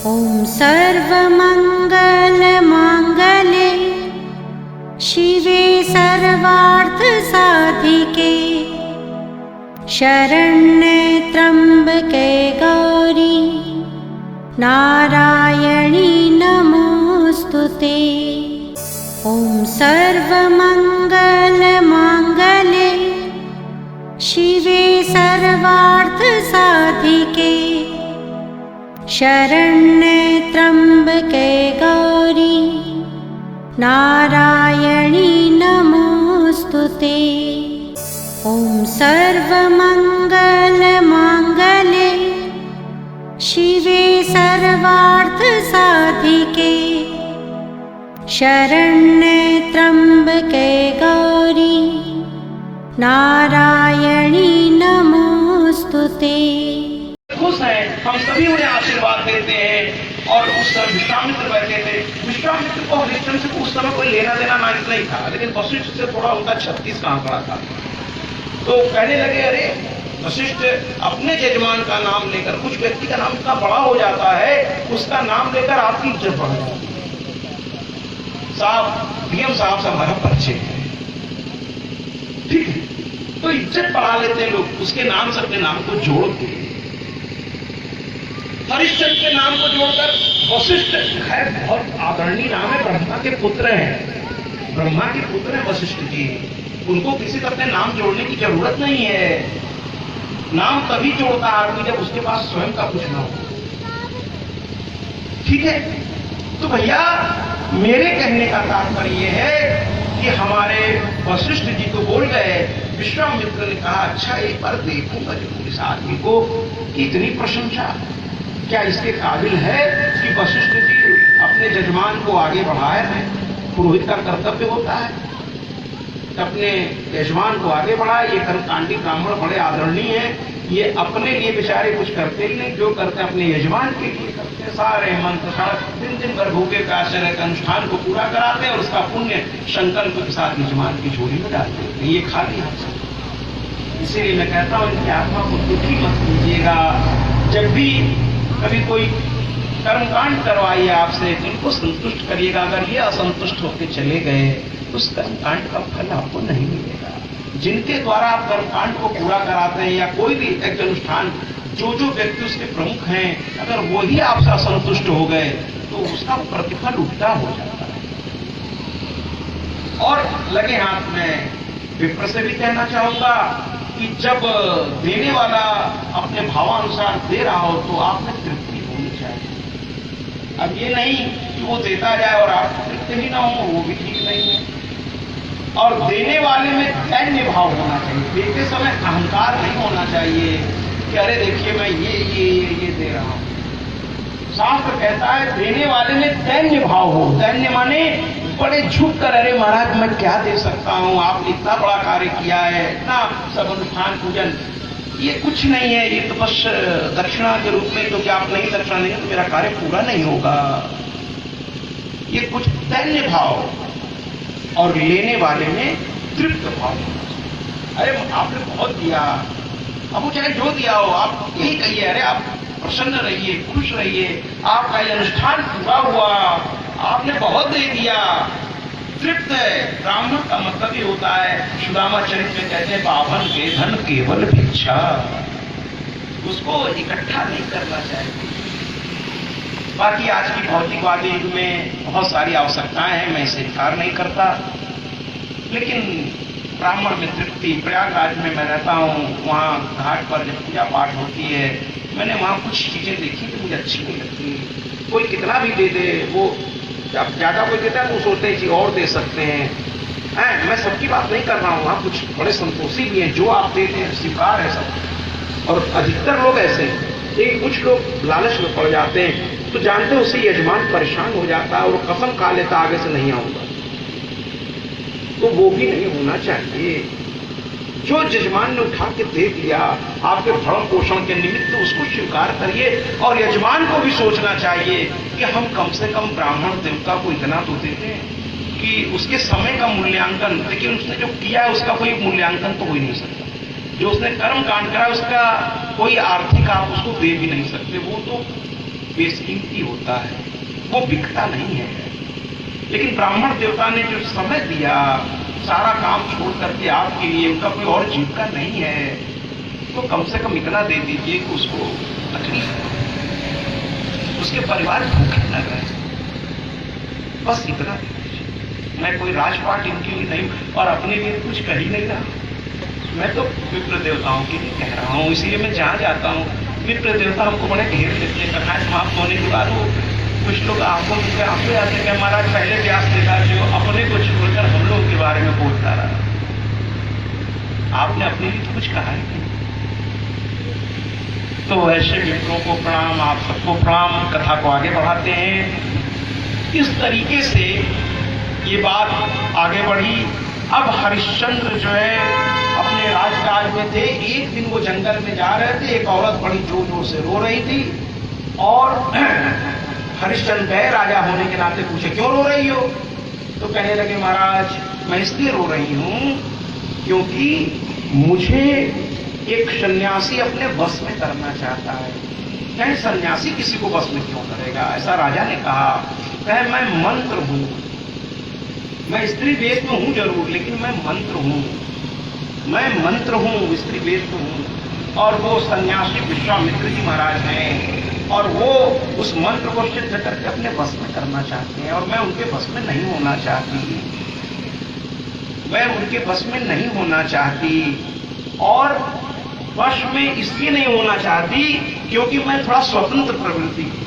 ॐ सर्वमङ्गलमाङ्गल्ये शिवे सर्वार्थसाधिके शरण्ये त्र्यम्बके गौरी नारायणी नमोऽस्तुते। ॐ सर्वमङ्गलमाङ्गल्ये शिवे सर्वार्थसाधिके शरण्ये त्र्यम्बके गौरी नारायणी नमोऽस्तुते। ॐ सर्वमङ्गलमाङ्गल्ये शिवे सर्वार्थसाधिके शरण्ये त्र्यम्बके गौरी नारायणी नमोऽस्तुते। खुश हैं, हम सभी उन्हें आशीर्वाद देते हैं। और उस समय विश्वामित्र बैठे थे। विश्वामित्र को हरिश्चंद्र से उस समय कोई लेना देना नहीं था, लेकिन वशिष्ठ से थोड़ा उनका 36 का आंकड़ा था। तो कहने लगे, अरे वशिष्ठ, अपने यजमान का नाम लेकर, कुछ व्यक्ति का नाम इतना बड़ा हो जाता है, उसका नाम लेकर आपकी इज्जत बढ़ जाती है। साहब, डीएम साहब से हमारा परिचय है, ठीक है, तो इज्जत बढ़ा लेते हैं लोग, उसके नाम से अपने नाम को जोड़ते हैं। हरिश्चंद्र के नाम को जोड़कर वशिष्ठ, खैर बहुत आदरणीय नाम है, ब्रह्मा के पुत्र हैं, ब्रह्मा के पुत्र हैं वशिष्ठ जी। उनको किसी का अपने नाम जोड़ने की जरूरत नहीं है। नाम तभी जोड़ता आदमी जब उसके पास स्वयं का कुछ ना हो, ठीक है। तो भैया, मेरे कहने का तात्पर्य यह है कि हमारे वशिष्ठ जी तो बोल गए, विश्वामित्र ने कहा, अच्छा एक बार देखूंगा जरूर इस आदमी को कि इतनी प्रशंसा क्या इसके काबिल है कि वशिष्ठ जी अपने जजमान को आगे बढ़ाए हैं। पुरोहित का कर्तव्य होता है अपने यजमान को आगे बढ़ाए। ये कर्मकांडी ब्राह्मण बड़े आदरणीय हैं, ये अपने लिए बेचारे कुछ करते ही नहीं, जो करते हैं अपने यजमान के लिए करते हैं। सारे मंत्र दिन दिन भर भूखे प्यासे रहकर अनुष्ठान को पूरा कराते हैं और उसका पुण्य संकल्प के साथ यजमान की झोली में डालते हैं। ये खाली हाथ से, इसीलिए मैं कहता हूँ इनकी आत्मा को दुखी मत कीजिएगा। जब भी कभी कोई कर्मकांड करवाइए आपसे, तो इनको संतुष्ट करिएगा। अगर ये असंतुष्ट होकर चले गए तो उस कर्मकांड का फल आपको नहीं मिलेगा। जिनके द्वारा आप कर्मकांड को पूरा कराते हैं या कोई भी एक अनुष्ठान, जो व्यक्ति उसके प्रमुख हैं, अगर वो ही आपसे असंतुष्ट हो गए तो उसका प्रतिफल उल्टा हो जाता है। और लगे हाथ में विप्र से भी कहना चाहूंगा कि जब देने वाला अपने भावानुसार दे रहा हो तो आप में तृप्ति होनी चाहिए। अब ये नहीं कि वो देता जाए और आप तृप्त ही ना हो, वो भी ठीक नहीं है। और देने वाले में दैन्य भाव होना चाहिए। देते समय अहंकार नहीं होना चाहिए कि अरे देखिए मैं ये दे रहा हूं। शास्त्र कहता है देने वाले में दैन्य भाव हो। दैन्य माने बड़े झुक कर, अरे महाराज मैं क्या दे सकता हूं, आपने इतना बड़ा कार्य किया है, इतना सब अनुष्ठान पूजन, ये कुछ नहीं है, ये तो बस दक्षिणा के रूप में, तो क्या आप नहीं दक्षिणा देंगे तो मेरा कार्य पूरा नहीं होगा। ये कुछ दैन्य भाव। और लेने वाले में तृप्त भाव। अरे आपने बहुत दिया, अब वो चाहे जो दिया हो, आप यही कहिए, अरे आप प्रसन्न रहिए, खुश रहिए, आपका ये अनुष्ठान पूरा हुआ, आपने बहुत दे दिया, तृप्त है। ब्राह्मण का मतलब ही होता है, सुदामा चरित्र में कहते हैं, बाभन के धन केवल भिक्षा। उसको इकट्ठा नहीं करना चाहिए। बाकी आज की भौतिकवादी युग में बहुत सारी आवश्यकताएं हैं, मैं इसे इनकार नहीं करता, लेकिन ब्राह्मण में तृप्ति। प्रयागराज में मैं रहता हूँ, वहाँ घाट पर जब पूजा पाठ होती है, मैंने वहाँ कुछ चीजें देखी तो मुझे अच्छी नहीं लगती। कोई कितना भी दे दे, वो जब ज्यादा कोई देता है तो सोचते हैं कि और दे सकते हैं। मैं सबकी बात नहीं कर रहा हूँ, वहाँ कुछ बड़े संतोषी भी हैं, जो आप देते हैं स्वीकार है सब। और अधिकतर लोग ऐसे हैं, लेकिन कुछ लोग लालच में पड़ जाते हैं, तो जानते हैं उससे यजमान परेशान हो जाता है और वो कसम खा लेता आगे से नहीं आऊंगा। तो वो भी नहीं होना चाहिए। जो यजमान ने उठा के दे दिया आपके भरण पोषण के निमित्त, उसको स्वीकार करिए। और यजमान को भी सोचना चाहिए कि हम कम से कम ब्राह्मण देवता को इतना तो देते हैं कि उसके समय का मूल्यांकन, लेकिन उसने जो किया है उसका कोई मूल्यांकन तो हो ही नहीं सकता। जो उसने कर्म कांड करा उसका कोई आर्थिक आप उसको दे भी नहीं सकते। वो तो बेसकीमती होता है, वो बिकता नहीं है। लेकिन ब्राह्मण देवता ने जो समय दिया, सारा काम छोड़ करके आपके लिए, उनका कोई और जीविका नहीं है, तो कम से कम इतना दे दीजिए कि उसको तकलीफ हो, उसके परिवार भूखे न रहे, बस इतना दे दीजिए। मैं कोई राजपाट इनके लिए नहीं और अपने लिए कुछ कह ही नहीं रहा। मैं तो विप्र देवताओं के लिए कह रहा हूँ, इसीलिए मैं जहाँ जाता हूँ विप्र देवता हमको बड़े घेर लेते हैं। कथाएं समाप्त होने के बाद वो कुछ लोग आपको मुझे आंसू आते हैं कि महाराज पहले व्यास देता जो अपने को छोड़कर हम लोग के बारे में बोलता रहा, आपने अपने लिए कुछ कहा है नहीं। तो ऐसे मित्रों को प्रणाम, आप सबको प्रणाम। कथा को आगे बढ़ाते हैं। इस तरीके से ये बात आगे बढ़ी। अब हरिश्चंद्र जो है अपने राजकाज में थे। एक दिन वो जंगल में जा रहे थे, एक औरत बड़ी जोर जोर से रो रही थी और हरिश्चंद्र गए, राजा होने के नाते पूछे क्यों रो रही हो? तो कहने लगे महाराज मैं इसलिए रो रही हूं क्योंकि मुझे एक सन्यासी अपने बस में करना चाहता है। कहे सन्यासी किसी को बस में क्यों करेगा? ऐसा राजा ने कहा। कहे मैं मंत्र हूं, मैं स्त्री वेश में हूं जरूर, लेकिन मैं मंत्र हूं, मैं मंत्र हूं, स्त्री वेश में हूं। और वो सन्यासी विश्वामित्र जी महाराज हैं और वो उस मंत्र को सिद्ध करके अपने बस में करना चाहते हैं और मैं उनके बस में नहीं होना चाहती, मैं उनके बस में नहीं होना चाहती। और वश में इसलिए नहीं होना चाहती क्योंकि मैं थोड़ा स्वतंत्र प्रवृत्ति की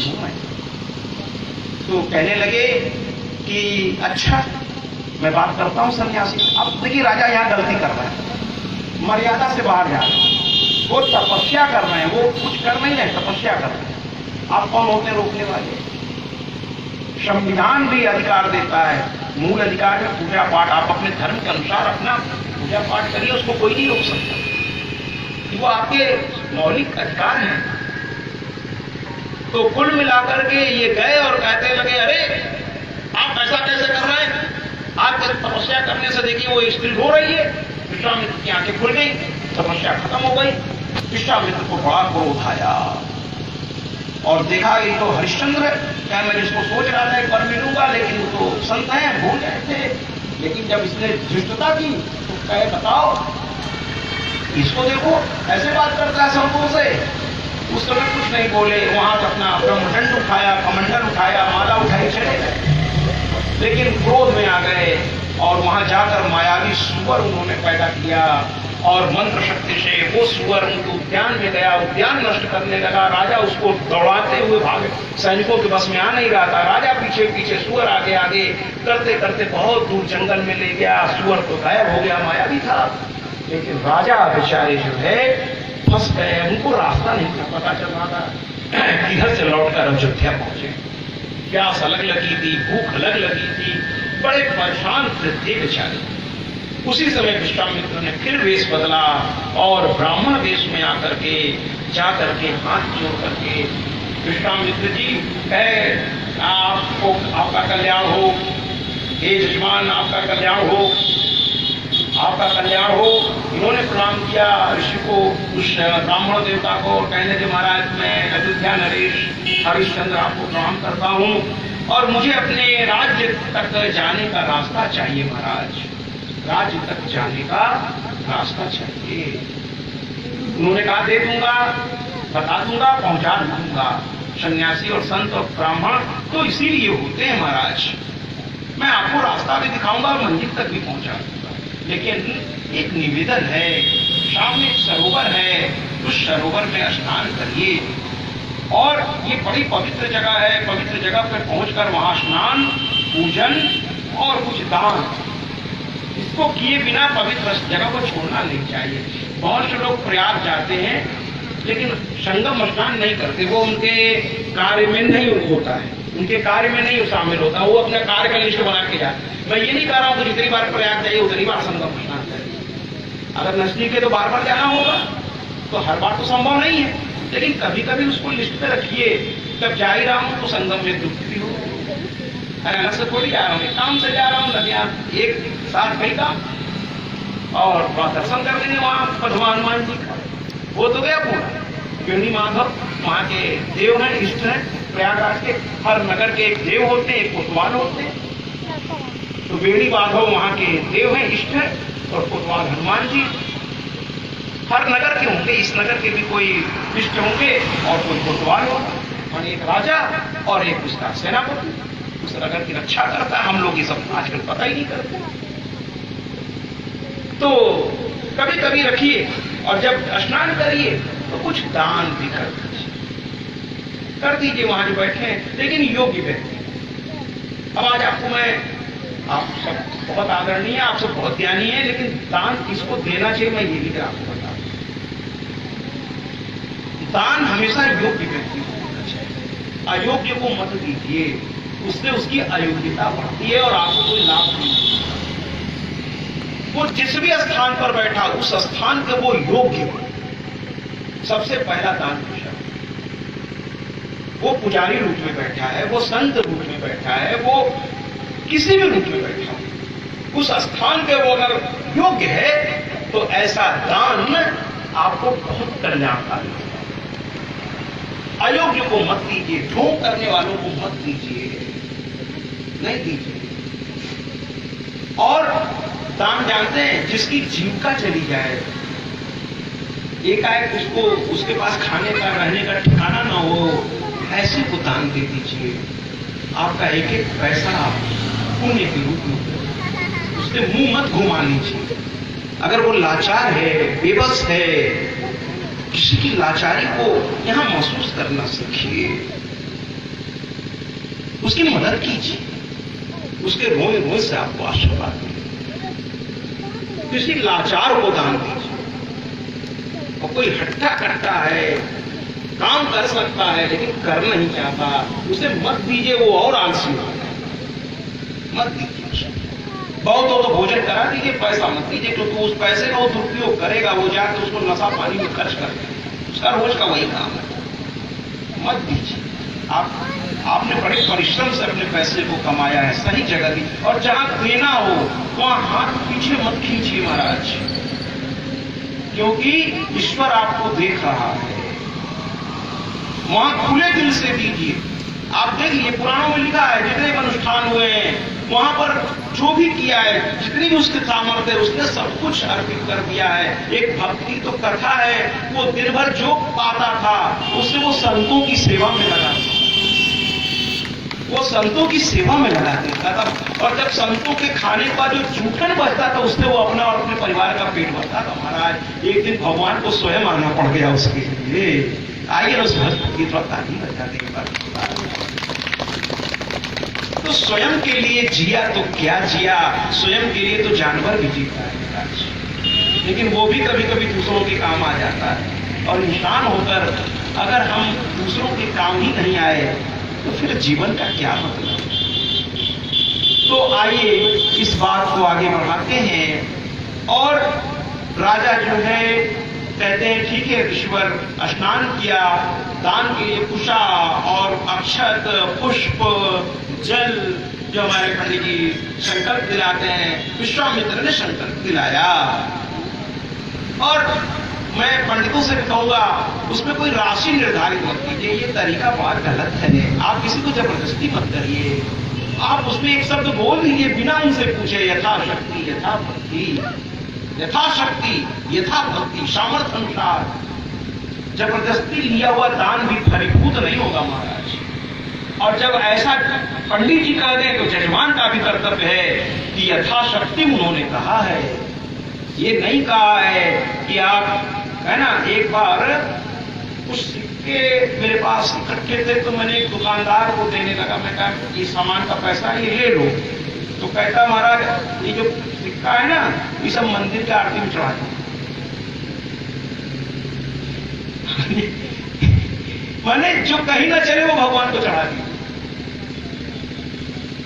हूं मैं। तो कहने लगे कि अच्छा मैं बात करता हूं सन्यासी। अब देखिए राजा यहाँ गलती कर रहा है, मर्यादा से बाहर जा रहे हैं, वो तपस्या कर रहे हैं, वो कुछ कर नहीं रहे, तपस्या कर रहे हैं। आप कौन होते रोकने वाले? संविधान भी अधिकार देता है, मूल अधिकार है पूजा पाठ। आप अपने धर्म के अनुसार अपना पूजा पाठ करिए, उसको कोई नहीं रोक सकता, वो आपके मौलिक अधिकार हैं। तो कुल मिलाकर के ये गए और कहते लगे अरे आप ऐसा कैसे कर रहे हैं? आप तपस्या करने से देखिए वो स्त्री रो रही है। विश्वामित्र की आंखें खुल गई, तपस्या खत्म हो गई। विश्वामित्र को बड़ा क्रोध आया और देखा ये तो हरिश्चंद्र है। क्या मैं जिसको सोच रहा था एक बार मिलूंगा, लेकिन वो तो संत हैं, भूल गए थे। लेकिन जब इसने धृष्टता की तो कहे बताओ इसको देखो ऐसे बात करता है संतों से। उस समय कुछ नहीं बोले, वहां से अपना ब्रह्मदंड उठाया, कमंडल उठाया, माला उठाई, चले गए। लेकिन क्रोध में आ गए और वहां जाकर मायावी सुअर उन्होंने पैदा किया और मंत्र शक्ति से वो सुअर उनके उद्यान में गया, उद्यान नष्ट करने लगा। राजा उसको दौड़ाते हुए भागे, सैनिकों के बस में आ नहीं रहा था। राजा पीछे पीछे, सुअर आगे आगे करते करते बहुत दूर जंगल में ले गया। सुअर तो गायब हो गया, मायावी था। लेकिन राजा बेचारे जो है फंस गए, उनको रास्ता नहीं पता चल रहा था किधर से लौटकर अयोध्या पहुंचे। प्यास अलग लगी थी, भूख अलग लगी थी, बड़े परेशान थे बेचारे। उसी समय विश्वामित्र ने फिर वेश बदला और ब्राह्मण वेश में आकर के जाकर के हाथ जोड़ करके विश्वामित्र जी आपको आपका कल्याण हो, हे यजमान आपका कल्याण हो, आपका कल्याण हो। इन्होंने प्रणाम किया ऋषि को, उस ब्राह्मण देवता को। कहने के महाराज मैं अयोध्या नरेश हरिश्चंद्र आपको प्रणाम करता हूँ और मुझे अपने राज्य तक जाने का रास्ता चाहिए महाराज, राज्य तक जाने का रास्ता चाहिए। उन्होंने कहा दे दूंगा, बता दूंगा, पहुंचा दूंगा। सन्यासी और संत और ब्राह्मण तो इसीलिए होते हैं महाराज, मैं आपको रास्ता भी दिखाऊंगा और मंदिर तक भी पहुंचा दूंगा। लेकिन एक निवेदन है, सामने एक सरोवर है, उस सरोवर में स्नान करिए। और ये बड़ी पवित्र जगह है, पवित्र जगह पर पहुंचकर वहां स्नान, पूजन और कुछ दान, इसको किए बिना पवित्र जगह को छोड़ना नहीं चाहिए। बहुत से लोग प्रयाग जाते हैं लेकिन संगम स्नान नहीं करते, वो उनके कार्य में नहीं होता है, उनके कार्य में नहीं शामिल होता, वो अपने कार्य का लिस्ट बना के जाते। मैं ये नहीं कह रहा हूं कि जितनी बार प्रयाग जाइए उतनी बार संगम स्नान करिए। अगर नजदीक है तो बार बार जाना होगा, तो हर बार तो संभव नहीं है, लेकिन कभी कभी उसको लिस्ट पे रखिए। जब जा ही रहा हूं तो संगम में डूबती हो, अलग से थोड़ी जा रहा हूँ, काम से जा रहा हूँ, नदियां एक साथ कहीं का और दर्शन कर लेंगे वहां पद्मा हनुमान जी का, वो तो गया पूरा। क्यों नहीं माधव वहाँ के देव हैं, इष्ट हैं। प्रयागराज के हर नगर के एक देव होते हैं, एक कोतवाल होते हैं। तो बेड़ी बांधो वहाँ के देव हैं, इष्ट हैं, और कोतवाल हनुमान जी। हर नगर के होंगे, इस नगर के भी कोई इष्ट होंगे और कोई कोतवाल होगा, और एक राजा और एक उसका सेनापति उस नगर की रक्षा करता है। हम लोग ये सब आजकल पता ही नहीं करते। तो कभी कभी रखिए, और जब स्नान करिए तो कुछ दान भी कर दीजिए वहां जो बैठे हैं, लेकिन योग्य व्यक्ति। अब आज आपको मैं, आप सब बहुत आदरणीय, आप सब बहुत ज्ञानी है, लेकिन दान किसको देना चाहिए मैं ये भी आपको बता दूं। दान हमेशा योग्य व्यक्ति को देना चाहिए, अयोग्य को मत दीजिए, उससे उसकी अयोग्यता बढ़ती है और आपको कोई लाभ नहीं मिलता। वो जिस भी स्थान पर बैठा उस स्थान के वो योग्य हो, सबसे पहला दान पूछा। वो पुजारी रूप में बैठा है, वो संत रूप में बैठा है, वो किसी भी रूप में बैठा हो, उस स्थान के वो अगर योग्य है तो ऐसा दान आपको बहुत कल्याणकारी होगा। अयोग्य को मत दीजिए, ढोंग करने वालों को मत दीजिए, नहीं दीजिए। और दान जानते हैं, जिसकी जीविका चली जाए, एकाएक उसको, उसके पास खाने का रहने का ठिकाना ना हो, ऐसे को दान दे दीजिए। आपका एक एक पैसा पुण्य के रूप में, उससे मुंह मत घुमा लीजिए। अगर वो लाचार है, बेबस है, किसी की लाचारी को यहां महसूस करना सीखिए, उसकी मदद कीजिए, उसके रोए रोए से आपको आशीर्वाद मिले। किसी लाचार को दान दीजिए। और कोई हट्टा कट्टा है, काम कर सकता है लेकिन कर नहीं चाहता, उसे मत दीजिए, वो और आलसी हो जाए, मत दीजिए। बहुत हो तो भोजन करा दीजिए, पैसा मत दीजिए, क्योंकि उस पैसे का वो दुरुपयोग करेगा, वो जाकर उसको नशा पानी में खर्च कर देगा, उसका रोज का वही काम है। मत दीजिए। आपने बड़े परिश्रम से अपने पैसे को कमाया है, सही जगह दी, और जहां देना हो वहां हाथ पीछे मत खींचिए महाराज, क्योंकि ईश्वर आपको देख रहा है। वहां खुले दिल से दीजिए। आप देखिए पुराणों में लिखा है, जितने भी अनुष्ठान हुए हैं वहां पर जो भी किया है, जितनी भी उसके सामर्थ्य है, उसने सब कुछ अर्पित कर दिया है। एक भक्ति तो कथा है, वो दिन भर जो पाता था उससे वो संतों की सेवा में लगा, वो संतों की सेवा में लगा देता था। और जब संतों के खाने का जो जूठन बचता था उससे वो अपना और अपने परिवार का पेट भरता था। महाराज एक दिन भगवान को स्वयं आना पड़ गया उसके लिए। आइए उस भक्त की थोड़ा तारीफ बता देंगे। तो स्वयं के लिए जिया तो क्या जिया, स्वयं के लिए तो जानवर भी जीता है, लेकिन वो भी कभी कभी दूसरों के काम आ जाता है। और इंसान होकर अगर हम दूसरों के काम ही नहीं आए तो फिर जीवन का क्या मतलब। तो आइए इस बात को आगे बढ़ाते हैं। और राजा जो है कहते हैं ठीक है ऋषिवर, स्नान किया, दान के लिए पूछा, और अक्षत, पुष्प, जल जो हमारे पंडित जी संकल्प दिलाते हैं, विश्वामित्र ने संकल्प दिलाया। और मैं पंडितों से कहूंगा उसमें कोई राशि निर्धारित मत कीजिए, ये तरीका बहुत गलत है। आप किसी को जबरदस्ती मत करिए, आप उसमें एक शब्द बोल दीजिए बिना उनसे पूछे, यथाशक्ति यथा भक्ति, यथाशक्ति यथा भक्ति, सामर्थ्य अनुसार। जबरदस्ती लिया हुआ दान भी फलीभूत नहीं होगा महाराज। और जब ऐसा पंडित जी कह दें तो जजमान का भी कर्तव्य है कि यथाशक्ति उन्होंने कहा है, ये नहीं कहा है कि आप है ना। एक बार कुछ सिक्के मेरे पास इकट्ठे थे तो मैंने एक दुकानदार को देने लगा, मैं कहा ये सामान का पैसा ये ले लो। तो कहता महाराज ये जो सिक्का है ना ये सब मंदिर के आरती में चढ़ा दो। मैंने जो कहीं ना चले वो भगवान को चढ़ा दिया,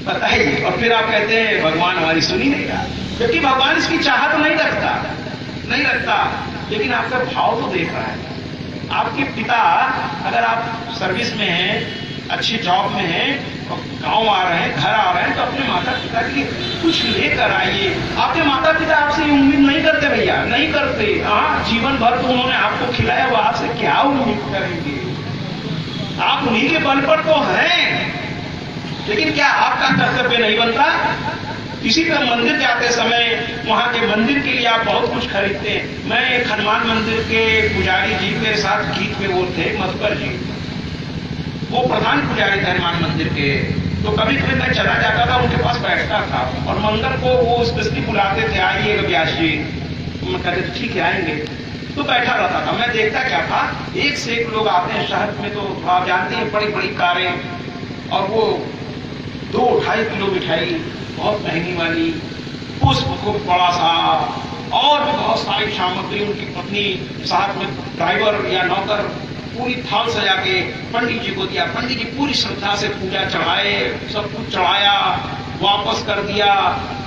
बताइए। और फिर आप कहते हैं भगवान हमारी सुनी नहीं रहा, क्योंकि भगवान इसकी चाहत नहीं रखता, लेकिन आपका भाव तो देख रहा है। आपके पिता अगर आप सर्विस में हैं, अच्छी जॉब में हैं, और गांव आ रहे हैं, घर आ रहे हैं, तो अपने माता पिता के लिए कुछ लेकर आइए। आपके माता पिता आपसे उम्मीद नहीं करते भैया, नहीं करते। हाँ जीवन भर तो उन्होंने आपको खिलाया, वो आपसे क्या उम्मीद करेंगे। आप उन्हीं के बल पर तो हैं, लेकिन क्या आपका कर्तव्य नहीं बनता? इसी तरह मंदिर जाते समय वहां के मंदिर के लिए आप बहुत कुछ खरीदते हैं। मैं एक हनुमान मंदिर के पुजारी जी के साथ गीत में वो थे मधुकर जी, वो प्रधान पुजारी थे हनुमान मंदिर के। तो कभी कभी मैं चला जाता था, उनके पास बैठता था और मंगल को वो स्पेशली बुलाते थे, आइएगा व्यास जी। मैं कहते ठीक है आएंगे, तो बैठा रहता था। मैं देखता क्या था, एक से एक लोग आते हैं शहर में, तो आप जानते हैं बड़ी बड़ी कारें, और वो 2-2.5 किलो मिठाई बहुत महंगी वाली, पुष्प खूब बड़ा सा, और भी बहुत सारी सामग्री। उनकी पत्नी साथ में ड्राइवर या नौकर पूरी थाल सजा के पंडित जी को दिया। पंडित जी पूरी श्रद्धा से पूजा चढ़ाए, सब कुछ चढ़ाया, वापस कर दिया।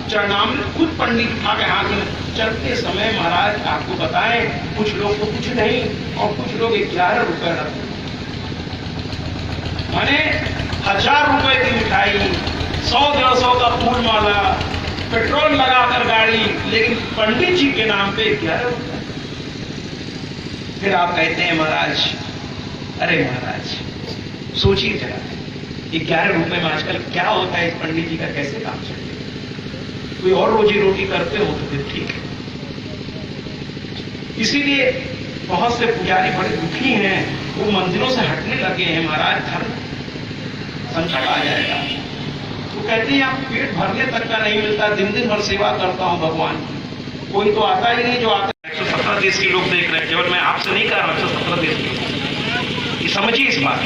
चरणामृत खुद पंडित उठा के हाथ में। चलते समय महाराज आपको बताएं, कुछ लोग तो कुछ नहीं और कुछ लोग 11 रुपए रखते, माने 1000 रुपए की मिठाई, 100-150 का फूल माला, पेट्रोल लगाकर गाड़ी, लेकिन पंडित जी के नाम पे 11 रुपए। फिर आप कहते हैं महाराज, अरे महाराज सोचिए जरा, 11 रुपए में आजकल क्या होता है, इस पंडित जी का कैसे काम चले? कोई और रोजी रोटी करते हो तो फिर ठीक है। इसीलिए बहुत से पुजारी बड़े दुखी हैं, वो मंदिरों से हटने लगे हैं। महाराज धर्म संकट आ जाएगा। तो कहते हैं आप पेट भरने तक का नहीं मिलता, दिन दिन भर सेवा करता हूं भगवान की, कोई तो आता ही नहीं। जो आता है 117 देश के लोग देख रहे हैं, केवल मैं आपसे नहीं कह रहा, 117 देश के। ये समझिए इस बात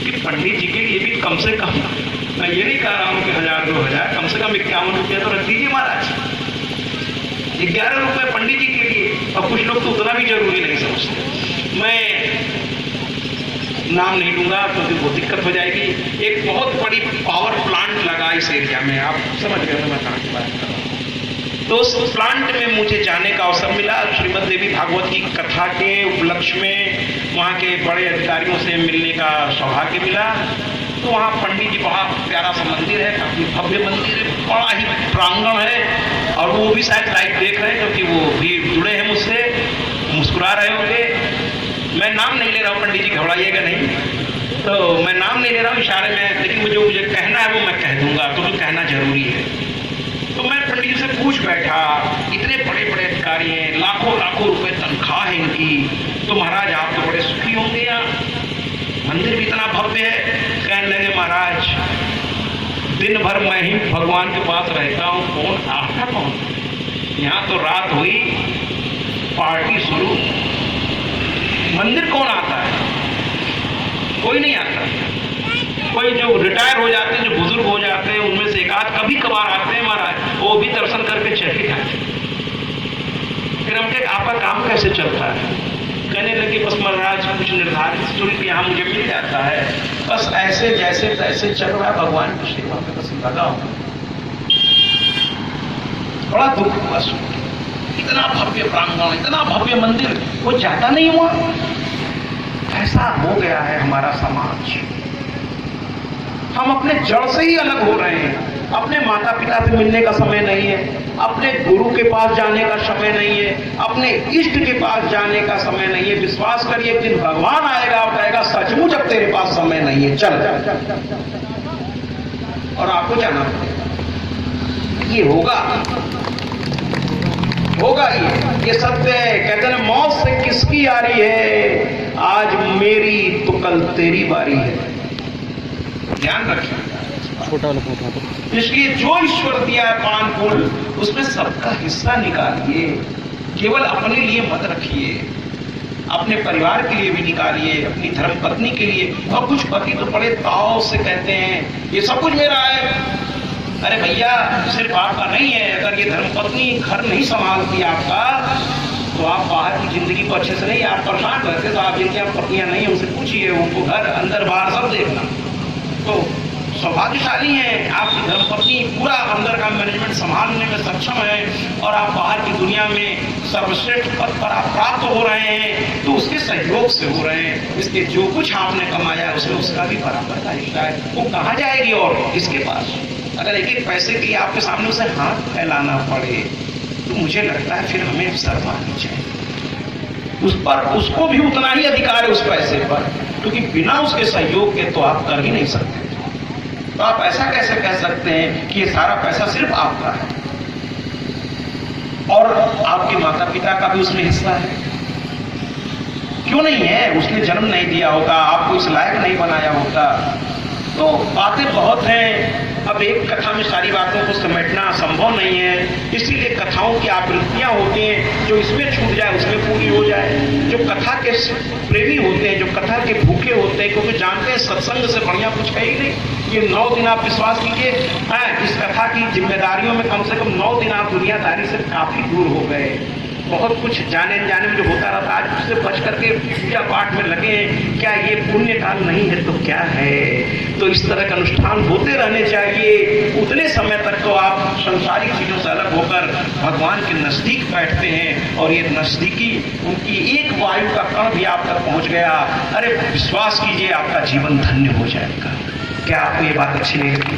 कि पंडित जी के लिए भी कम से कम, मैं ये नहीं कह रहा हूं कि 1000-2000, कम से कम 51 रुपया तो रख दीजिए महाराज। 11 रुपए पंडित जी के लिए, और कुछ लोग तो उतना भी जरूरी नहीं समझते। मैं नाम नहीं लूंगा क्योंकि वो दिक्कत हो जाएगी। एक बहुत बड़ी पावर प्लांट लगा इस एरिया में, आप समझ गए मैं कहां की बात कर रहा हूं। तो उस प्लांट में मुझे जाने का अवसर मिला। श्रीमद देवी भागवत की कथा के उपलक्ष्य में वहाँ के बड़े अधिकारियों से मिलने का सौभाग्य मिला। तो वहाँ पंडित जी, बड़ा प्यारा सा मंदिर है, काफी भव्य मंदिर है, बड़ा ही प्रांगण है, और वो भी शायद लाइव देख रहे हैं क्योंकि वो भी जुड़े हैं मुझसे, मुस्कुरा रहे होंगे। मैं नाम नहीं ले रहा हूँ, पंडित जी घबराइएगा नहीं, तो मैं नाम नहीं ले रहा हूँ इशारे में, लेकिन मुझे कहना है वो मैं कह दूंगा, तो कहना जरूरी है। तो मैं पंडित जी से पूछ बैठा, इतने बड़े बड़े अधिकारी हैं, लाखों लाखों रुपए तनख्वाह है इनकी, तो महाराज आप तो बड़े सुखी होंगे, यहाँ मंदिर भी इतना भव्य है। कहने लगे महाराज दिन भर मैं ही भगवान के पास रहता हूँ, कौन आता कौन? यहाँ तो रात हुई पार्टी शुरू, मंदिर कौन आता है? कोई नहीं आता। कोई जो रिटायर हो जाते हैं, जो बुजुर्ग हो जाते हैं, उनमें से एक आध कभी कभार आते हैं महाराज, वो भी दर्शन करके चले जाते। फिर हम कहे आपका काम कैसे चलता है? कहने लगे बस महाराज कुछ निर्धारित शुल्क यहाँ मुझे मिल जाता है, बस ऐसे जैसे तैसे चल रहा है, भगवान की सेवा में बस लगा हूं। बड़ा दुख हुआ सुन, इतना भव्य प्रांगण, इतना भव्य मंदिर, वो जाता नहीं हुआ। ऐसा हो गया है हमारा समाज, हम अपने जड़ से ही अलग हो रहे हैं। अपने माता पिता से मिलने का समय नहीं है, अपने गुरु के पास जाने का समय नहीं है, अपने इष्ट के पास जाने का समय नहीं है। विश्वास करिए एक दिन भगवान आएगा और कहेगा सचमुच अब तेरे पास समय नहीं है, चल, और आपको जाना पड़ेगा। ये होगा ये सत्य है। कहते हैं मौत से किसकी यारी है, आज मेरी तो कल तेरी बारी है। ध्यान रखिए, छोटा वाला उठा दो। इसलिए जो ईश्वर दिया है पान फूल, उसमें सबका हिस्सा निकालिए, केवल अपने लिए मत रखिए, अपने परिवार के लिए भी निकालिए, अपनी धर्मपत्नी के लिए। और कुछ पति तो बड़े ताव से कहते हैं ये सब कुछ मेरा है। अरे भैया सिर्फ आपका नहीं है, अगर ये धर्मपत्नी घर नहीं संभालती आपका, तो आप बाहर की जिंदगी को अच्छे से नहीं, आप परेशान रहते। तो आप जिनकी आप पत्नियां नहीं है उनसे पूछिए, उनको घर अंदर बाहर सब देखना। तो सौभाग्यशाली हैं, आपकी धर्मपत्नी पूरा अंदर का मैनेजमेंट संभालने में सक्षम है, और आप बाहर की दुनिया में सर्वश्रेष्ठ पद पर आप प्राप्त हो रहे हैं, तो उसके सहयोग से हो रहे हैं। इसलिए जो कुछ आपने कमाया उसमें उसका भी बराबर का हिस्सा है। वो कहाँ जाएगी और इसके पास? अगर एक एक पैसे के लिए आपके सामने उसे हाथ फैलाना पड़े, तो मुझे लगता है फिर हमें शर्म आनी चाहिए। उस पर उसको भी उतना ही अधिकार है उस पैसे पर। क्योंकि बिना उसके सहयोग के तो आप कर ही नहीं सकते। तो आप ऐसा कैसे कह सकते हैं कि ये सारा पैसा सिर्फ आपका है और आपके माता पिता का भी उसमें हिस्सा है? क्यों नहीं है? उसने जन्म नहीं दिया होगा, आपको इस लायक नहीं बनाया होगा। तो बातें बहुत हैं, अब एक कथा में सारी बातों को समेटना संभव नहीं है, इसीलिए कथाओं की आवृत्तियां होती हैं, जो इसमें छूट जाए उसमें पूरी हो जाए। जो कथा के प्रेमी होते हैं, जो कथा के भूखे होते हैं, क्योंकि जानते हैं सत्संग से बढ़िया कुछ है ही नहीं। ये 9 दिन आप विश्वास कीजिए, इस कथा की जिम्मेदारियों में कम से कम 9 दिन आप दुनियादारी से काफी दूर हो गए। बहुत कुछ जाने में जो होता रहता, आज उससे बच करके पूजा पाठ में लगे। क्या ये पुण्य काल नहीं है तो क्या है? तो इस तरह के अनुष्ठान होते रहने चाहिए। उतने समय तक तो आप संसारिक चीजों से अलग होकर भगवान के नजदीक बैठते हैं, और ये नजदीकी उनकी एक वायु का कण भी आप तक पहुंच गया, अरे विश्वास कीजिए आपका जीवन धन्य हो जाएगा। क्या आपको ये बात अच्छी नहीं लगी?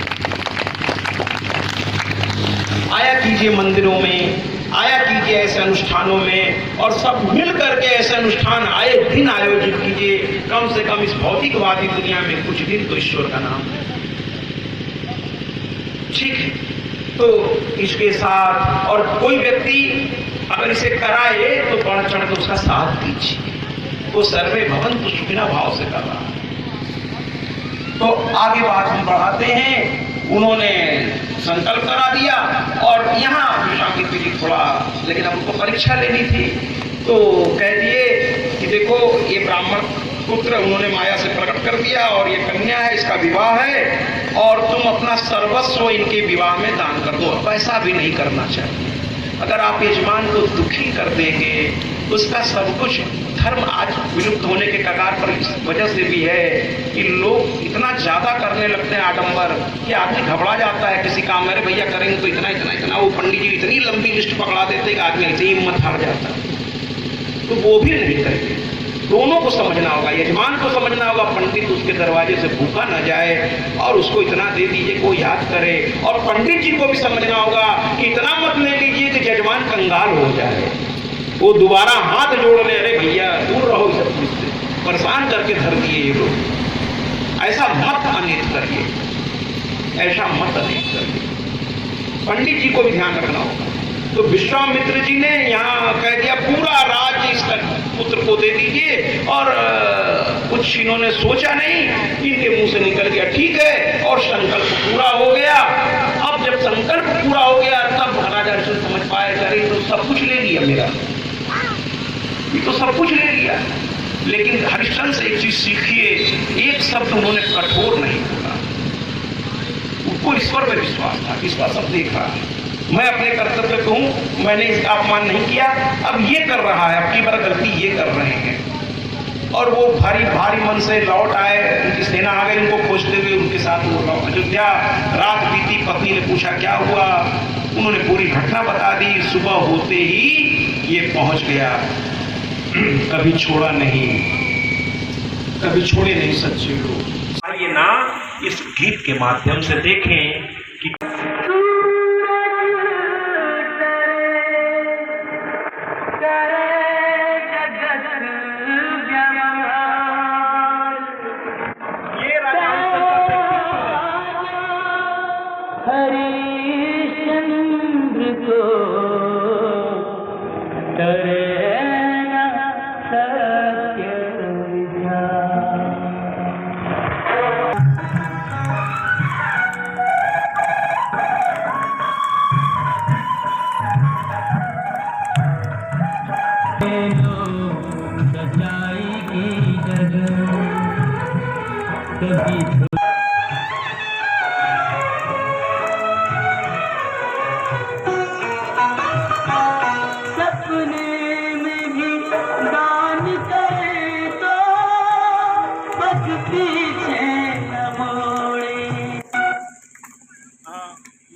आया कीजिए मंदिरों में, आया कीजिए ऐसे अनुष्ठानों में, और सब मिल करके ऐसे अनुष्ठान आए दिन आयोजित कीजिए। कम से कम इस भौतिकवादी दुनिया में कुछ दिन तो ईश्वर का नाम है। ठीक है, तो इसके साथ और कोई व्यक्ति अगर इसे कराए तो बढ़ चढ़ के उसका साथ दीजिए। वो सर्वे भवन्तु सुखिनः भाव से कर रहा है। तो आगे बात हम बढ़ाते हैं। उन्होंने संकल्प करा दिया, और यहाँ विश्वामित्र जी थोड़ा, लेकिन अब उनको परीक्षा लेनी थी, तो कह दिए कि देखो ये ब्राह्मण पुत्र उन्होंने माया से प्रकट कर दिया, और ये कन्या है, इसका विवाह है, और तुम अपना सर्वस्व इनके विवाह में दान कर दो। पैसा भी नहीं करना चाहिए। अगर आप यजमान को दुखी कर देंगे, उसका सब कुछ धर्म आज विलुप्त होने के कगार पर इस वजह से भी है कि लोग इतना ज्यादा करने लगते हैं आडंबर कि आदमी घबरा जाता है किसी काम में। अरे भैया करेंगे तो इतना इतना इतना, वो पंडित जी इतनी लंबी लिस्ट पकड़ा देते कि आदमी ऐसे ही हिम्मत हार जाता है। तो वो भी नहीं करेंगे। दोनों को समझना होगा, यजमान को समझना होगा, पंडित उसके दरवाजे से भूखा न जाए, और उसको इतना दे दीजिए को याद करे। और पंडित जी को भी समझना होगा कि इतना मत ले लीजिए कि यजमान कंगाल हो जाए, वो दोबारा हाथ जोड़ने, अरे भैया दूर रहो सब कुछ से, परेशान करके धर दिए ये लोग। ऐसा मत अनित करिए, ऐसा मत अनित करिए। पंडित जी को भी ध्यान रखना होगा। तो विश्वामित्र जी ने यहाँ कह दिया पूरा राज्य इसका पुत्र को दे दीजिए, और कुछ इन्होंने सोचा नहीं, इनके मुंह से निकल गया ठीक है, और संकल्प पूरा हो गया। अब जब संकल्प पूरा हो गया तब महाराजा ऋषि समझ पाए, अरे तो सब कुछ ले लिया मेरा, ये तो सब कुछ ले लिया। लेकिन हरिश्चंद्र से एक चीज सीखिए, एक शब्द उन्होंने कठोर नहीं बोला। उनको ईश्वर में विश्वास था, ईश्वर सब देख रहा है, मैं अपने कर्तव्य को हूं, मैंने इसका अपमान नहीं किया, अब ये कर रहा है, अब की बार गलती ये कर रहे हैं। और वो भारी भारी मन से लौट आए, उनकी सेना आ गई उनको खोजते हुए, उनके साथ वो अयोध्या रात बीती। पत्नी ने पूछा क्या हुआ, उन्होंने पूरी घटना बता दी। सुबह होते ही ये पहुंच गया। कभी छोड़ा नहीं, कभी छोड़े नहीं सच्चे लोग। आइए ना इस गीत के माध्यम से देखें कि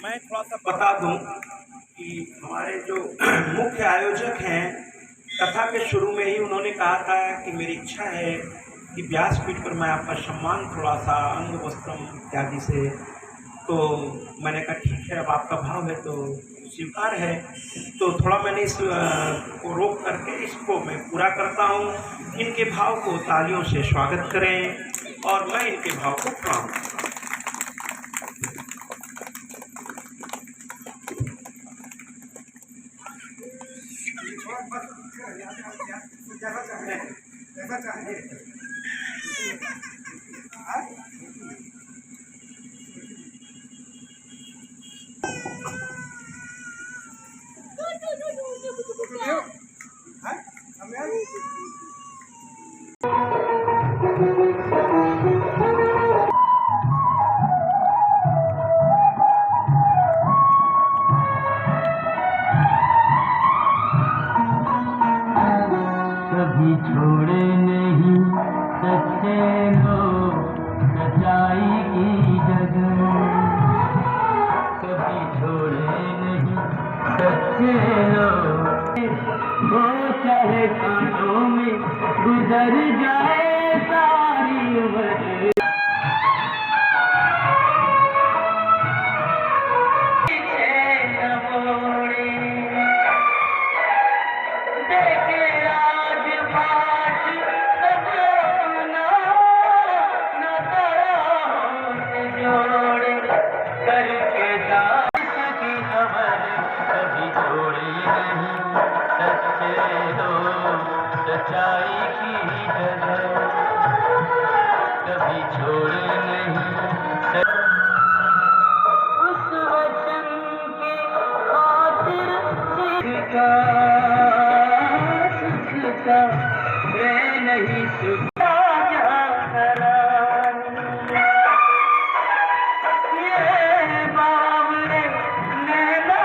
मैं थोड़ा सा बता दूं कि हमारे जो मुख्य आयोजक हैं, कथा के शुरू में ही उन्होंने कहा था कि मेरी इच्छा है कि व्यासपीठ पर मैं आपका सम्मान थोड़ा सा अंग वस्त्रम इत्यादि से, तो मैंने कहा ठीक है, अब आपका भाव है तो स्वीकार है, तो थोड़ा मैंने इस को रोक करके इसको मैं पूरा करता हूँ। इनके भाव को तालियों से स्वागत करें और मैं इनके भाव को प्रणाम करता हूँ। कभी छोड़े नहीं सच्चे लोग सच्चाई की जगह, कभी छोड़े नहीं सच्चे लोग, वो चाहे कांटों में गुजर जाए सारी उम्र। सच्चाई की जगह कभी छोड़े नहीं, उस वचन की खातिर सुखता सुखता वे नहीं सुखता ये बावरे नैना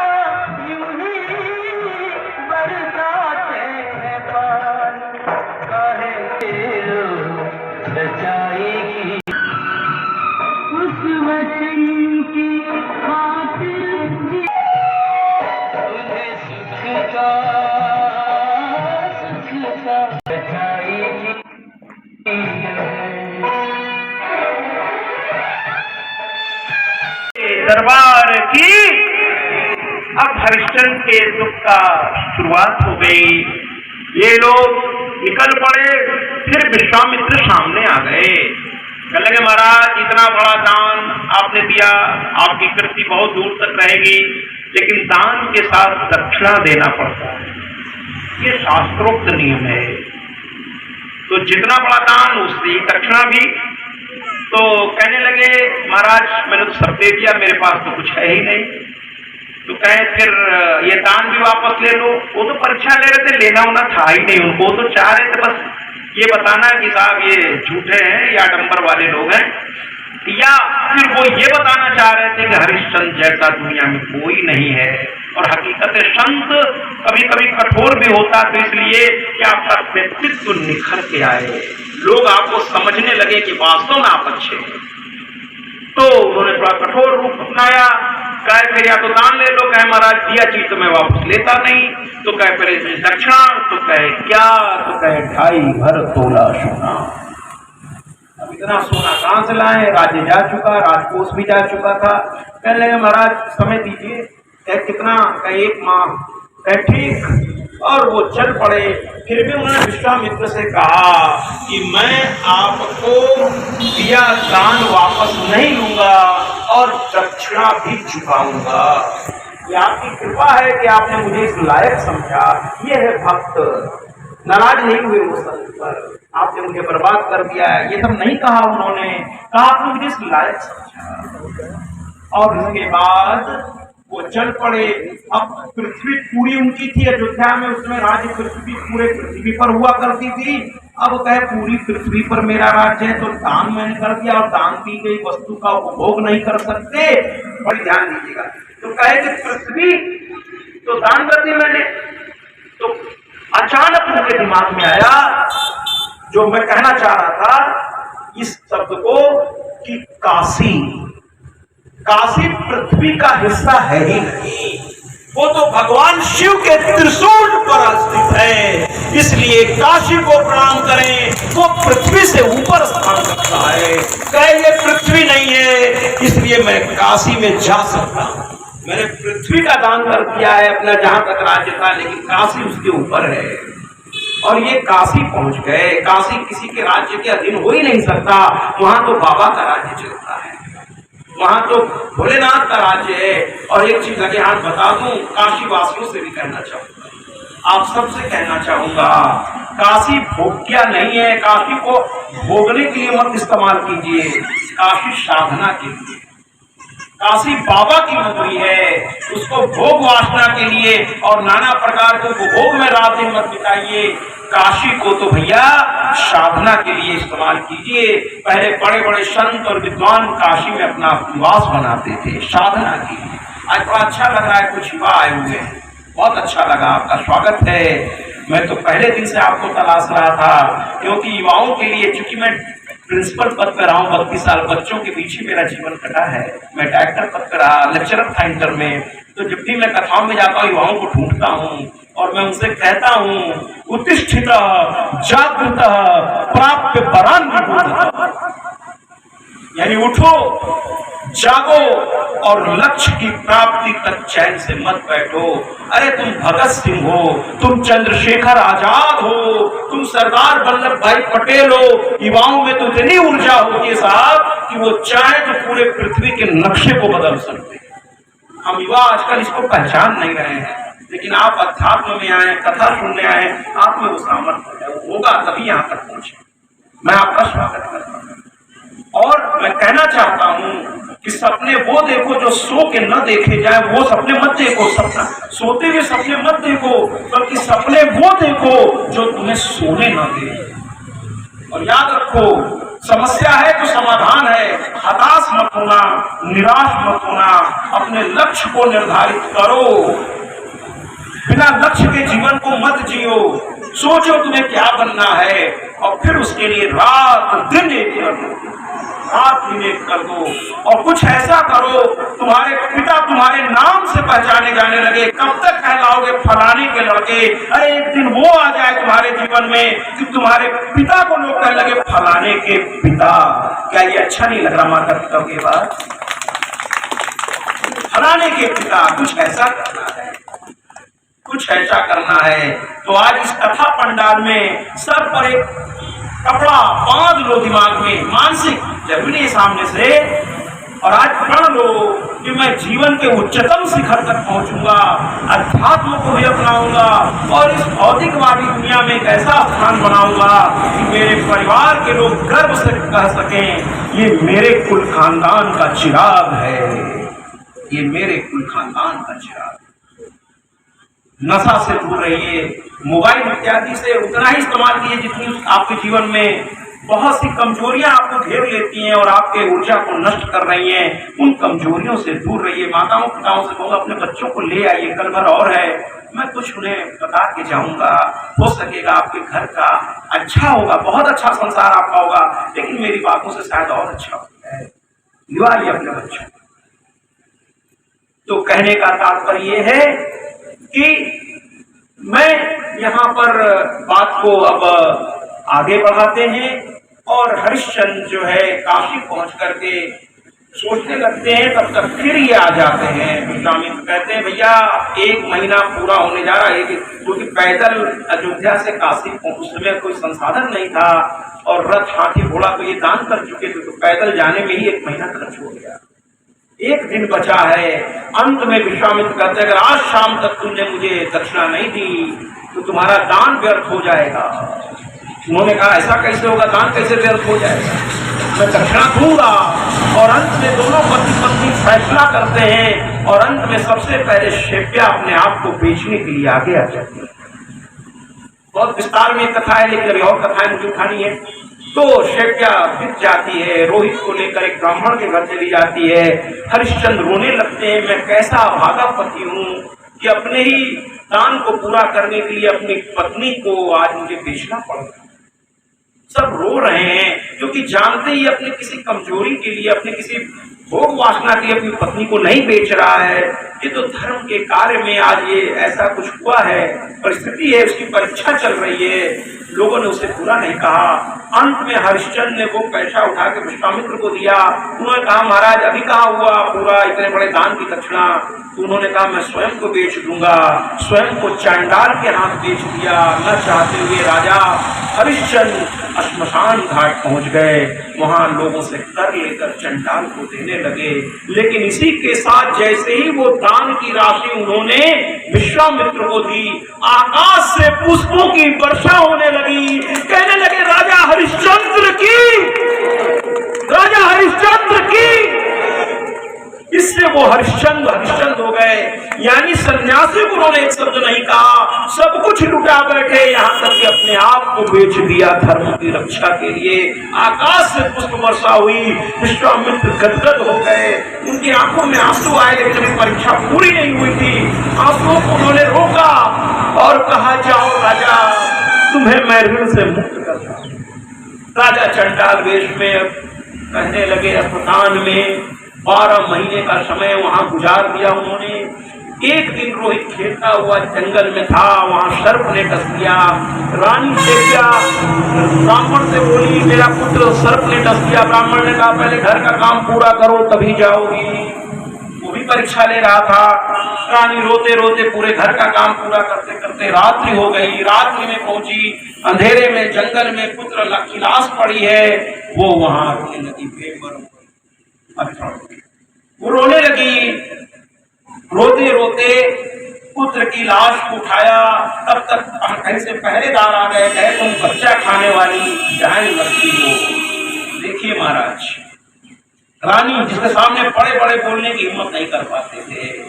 यूं ही बरसाते हैं पानी, सच्चाई की उस वचन की खातिर उन्हें सुखता सुखता सच्चाई की दरबार की अब हरिश्चंद्र के दुख का शुरुआत हो गई। ये लोग निकल पड़े, फिर विश्वामित्र सामने आ गए। कहने लगे महाराज इतना बड़ा दान आपने दिया, आपकी कृति बहुत दूर तक रहेगी, लेकिन दान के साथ दक्षिणा देना पड़ता है, ये शास्त्रोक्त नियम है। तो जितना बड़ा दान उसकी दक्षिणा भी। तो कहने लगे महाराज मैंने तो सब दे दिया, मेरे पास तो कुछ है ही नहीं। तो कहे फिर ये दान भी वापस ले लो। वो तो परीक्षा ले रहे थे, लेना होना था ही नहीं उनको, तो चाह रहे थे बस ये बताना कि साहब ये झूठे हैं या डंबर वाले लोग हैं, या फिर वो ये बताना चाह रहे थे कि हरिश्चंद्र जैसा दुनिया में कोई नहीं है। और हकीकत है संत कभी कभी कठोर भी होता, तो इसलिए कि आपका व्यक्तित्व निखर के आए, लोग आपको समझने लगे कि वास्तव में आप अच्छे हैं। तो उन्होंने बड़ा कठोर रूप अपनाया। कहे फिर या तो दान ले लो, कहे महाराज दिया चीज तो मैं वापस लेता नहीं। तो कहे फिर दक्षिणा, तो कहे क्या, तो कहे 2.5 भर तोला सोना। अब इतना सोना कहां से लाए, राज्य जा चुका, राजकोष भी जा चुका था। कहने लगे महाराज समय दीजिए। कहे कितना, कहे 1 माह। कहे ठीक। और वो चल पड़े। फिर भी उन्होंने विश्वामित्र से कहा कि मैं आपको दिया दान वापस नहीं लूंगा और दक्षिणा भी चुकाऊंगा। ये आपकी कृपा है कि आपने मुझे इस लायक समझा। ये है भक्त, नाराज नहीं हुए वो संत पर, आपने मुझे बर्बाद कर दिया है, ये सब नहीं कहा उन्होंने, कहा आपने मुझे इस लायक समझा। और उसके बाद वो चल पड़े। अब पृथ्वी पूरी उनकी थी अयोध्या में, उसमें राज्य पृथ्वी पूरे पृथ्वी पर हुआ करती थी। अब कहे पूरी पृथ्वी पर मेरा राज्य है, तो दान मैंने कर दिया और दान दी गई वस्तु का उपभोग नहीं कर सकते, बड़ी ध्यान दीजिएगा। तो कहे कि पृथ्वी तो दान कर दी मैंने। तो अचानक उनके दिमाग में आया जो मैं कहना चाह रहा था इस शब्द को, कि काशी पृथ्वी का हिस्सा है ही नहीं, वो तो भगवान शिव के त्रिशूल पर स्थित है। इसलिए काशी को प्रणाम करें, वो पृथ्वी से ऊपर स्थान रखता है। कहे ये पृथ्वी नहीं है, इसलिए मैं काशी में जा सकता हूं। मैंने पृथ्वी का दान कर दिया है अपना, जहां तक राज्य था, लेकिन काशी उसके ऊपर है। और ये काशी पहुंच गए। काशी किसी के राज्य के अधीन हो ही नहीं सकता, वहां तो बाबा का राज्य चलता है, वहां तो भोलेनाथ का राज्य है। और एक चीज लगे हाथ बता दूं, काशी वासियों से भी कहना चाहूंगा, आप सबसे कहना चाहूंगा, काशी भोग्या नहीं है। काशी को भोगने के लिए मत इस्तेमाल कीजिए, काशी साधना के लिए। काशी बाबा की नगरी है, उसको भोग वासना के लिए और नाना प्रकार के उपभोग में रात दिन मत बिताइए। काशी को तो भैया साधना के लिए इस्तेमाल कीजिए। पहले बड़े बड़े संत और विद्वान काशी में अपना निवास बनाते थे साधना के लिए। आज बड़ा अच्छा लग रहा है, कुछ युवा आए हुए हैं, बहुत अच्छा लगा, आपका स्वागत है। मैं तो पहले दिन से आपको तलाश रहा था, क्योंकि युवाओं के लिए, चूंकि मैं प्रिंसिपल पद पर रहा हूँ 32 साल, बच्चों के पीछे मेरा जीवन कटा है। मैं डायरेक्टर पद पर रहा, लेक्चरर था इंटर में, तो जब भी मैं कथाओं में जाता हूँ युवाओं को ढूंढता हूँ और मैं उनसे कहता हूँ, उत्तिष्ठित जागृत प्राप्य परान विभूत, यानी उठो, जागो और लक्ष्य की प्राप्ति तक चैन से मत बैठो। अरे तुम भगत सिंह हो, तुम चंद्रशेखर आजाद हो, तुम सरदार वल्लभ भाई पटेल हो, युवाओं में तो इतनी ऊर्जा होती है साहब कि वो चाहे तो पूरे पृथ्वी के नक्शे को बदल सकते हैं। हम युवा आजकल इसको पहचान नहीं रहे हैं, लेकिन आप अध्यात्म में आए, कथा सुनने आए, आप में वो सामर्थ्य होगा, तभी यहाँ तक पहुंचे। मैं आपका स्वागत करता हूँ और मैं कहना चाहता हूँ कि सपने वो देखो जो सो के न देखे जाए, वो सपने मत देखो, सपना सोते हुए सपने मत देखो, बल्कि सपने वो देखो जो तुम्हें सोने न दे। और याद रखो, समस्या है तो समाधान है। हताश मत होना, निराश मत होना, अपने लक्ष्य को निर्धारित करो, बिना लक्ष्य के जीवन को मत जियो। सोचो तुम्हें क्या बनना है और फिर उसके लिए रात दिन एक कर दो, रात दिन एक कर दो और कुछ ऐसा करो तुम्हारे पिता तुम्हारे नाम से पहचाने जाने लगे। कब तक कहलाओगे फलाने के लड़के? अरे एक दिन वो आ जाए तुम्हारे जीवन में कि तुम्हारे पिता को लोग कहने लगे फलाने के पिता। क्या ये अच्छा नहीं लग रहा माता पिता के बाद? फलाने के पिता, कुछ ऐसा करना है, कुछ ऐसा करना है। तो आज इस कथा पंडाल में सर पर एक कपड़ा बांध लो, दिमाग में, मानसिक जरूरी सामने से, और आज प्रण लो कि मैं जीवन के उच्चतम शिखर तक पहुंचूंगा, अध्यात्म को भी अपनाऊंगा और इस भौतिकवादी दुनिया में एक ऐसा स्थान बनाऊंगा कि मेरे परिवार के लोग गर्व से कह सकें ये मेरे कुल खानदान का चिराग है, ये मेरे कुल खानदान का चिराग। नशा से दूर रहिए, मोबाइल इत्यादि से उतना ही इस्तेमाल कीजिए जितनी आपके जीवन में बहुत सी कमजोरियां आपको घेर लेती हैं और आपके ऊर्जा को नष्ट कर रही हैं। उन कमजोरियों से दूर रहिए। माताओं पिताओं से कहूँगा अपने बच्चों को ले आइए, कल भर और है, मैं कुछ उन्हें बता के जाऊंगा, हो सकेगा आपके घर का अच्छा होगा, बहुत अच्छा संसार आपका होगा, लेकिन मेरी बातों से शायद और अच्छा होता है। लिवाइए अपने बच्चों। तो कहने का तात्पर्य ये है कि मैं यहाँ पर बात को अब आगे बढ़ाते हैं और हरिश्चंद्र जो है काशी पहुंच करके सोचने लगते हैं, तब तक फिर ये आ जाते हैं। विश्वामित्र कहते हैं भैया 1 महीना पूरा होने जा रहा है, क्योंकि पैदल अयोध्या से काशी उस समय कोई संसाधन नहीं था और रथ हाथी घोड़ा तो ये दान कर चुके थे, तो पैदल जाने में ही 1 महीना खर्च हो गया। 1 दिन बचा है। अंत में विश्वामित्र कहते हैं अगर आज शाम तक तुमने मुझे दक्षिणा नहीं दी तो तुम्हारा दान व्यर्थ हो जाएगा। उन्होंने कहा ऐसा कैसे होगा, दान कैसे व्यर्थ हो जाएगा, मैं दक्षिणा दूंगा। और अंत में दोनों पति पत्नी फैसला करते हैं और अंत में सबसे पहले शिव्या अपने आप को बेचने के लिए आगे आ जाती है। बहुत विस्तार में कथा है, लेकिन अभी और कथाएं मुझे उठानी है। तो शिव्या बिक जाती है, रोहित को लेकर एक ब्राह्मण के घर चली जाती है। हरिश्चंद्र रोने लगते हैं, मैं कैसा भागा पति हूँ कि अपने ही दान को पूरा करने के लिए अपनी पत्नी को आज मुझे बेचना पड़ रहा है। सब रो रहे हैं क्योंकि जानते ही अपने किसी कमजोरी के लिए, अपने किसी भोग वासना के लिए अपनी पत्नी को नहीं बेच रहा है। ये तो धर्म के कार्य में आज ये ऐसा कुछ हुआ है, परिस्थिति है, उसकी परीक्षा चल रही है। लोगों ने उसे बुरा नहीं कहा। अंत में हरिश्चंद्र ने वो पैसा उठा के विश्वामित्र को दिया। उन्होंने कहा महाराज अभी कहाँ हुआ पूरा इतने बड़े दान की दक्षिणा? तो उन्होंने कहा मैं स्वयं को बेच दूंगा। स्वयं को चांडाल के हाथ बेच दिया। न चाहते हुए राजा हरिश्चंद्र श्मशान घाट पहुंच गए। वहां लोगों से कर लेकर चंडाल को देने लगे। लेकिन इसी के साथ जैसे ही वो दान की राशि उन्होंने विश्वामित्र को दी, आकाश से पुष्पों की वर्षा होने लगी। कहने लगे राजा हरिश्चंद्र की, राजा हरिश्चंद्र की। इससे वो हरिश्चंद्र हो गए। यानी सन्यासी को उन्होंने एक शब्द नहीं कहा, सब कुछ लुटा बैठे, यहाँ तक कि अपने आप को बेच दिया धर्म की रक्षा के लिए। आकाश से पुष्प वर्षा हुई। विश्वामित्र गदगद हो गए। उनकी आंखों में आंसू आए, लेकिन परीक्षा पूरी नहीं हुई थी। आंसुओं को उन्होंने रोका और कहा जाओ राजा, तुम्हें मैं ऋण से मुक्त करता हूं। राजा चंडाल वेश में कहने लगे अस्पताल में 12 महीने का समय वहां गुजार दिया उन्होंने। एक दिन रोहित खेलता हुआ जंगल में था, वहां सर्प ने डस दिया। रानी से क्या ब्राह्मण से बोली मेरा पुत्र सर्प ने डस दिया। ब्राह्मण ने कहा पहले घर का काम पूरा करो तभी जाओगी। वो भी परीक्षा ले रहा था। रानी रोते रोते पूरे घर का काम पूरा करते करते रात्रि हो गई। रात्रि में पहुंची, अंधेरे में जंगल में पुत्र की लाश पड़ी है। वो वहां रोने लगी, बेमर वो रोने लगी। रोते रोते पुत्र की लाश को उठाया। तब तक ऐसे पहरेदार आ गए, कहे तुम बच्चा खाने वाली जान लगती हो। देखिए महाराज, रानी जिसके सामने बड़े बड़े बोलने की हिम्मत नहीं कर पाते थे।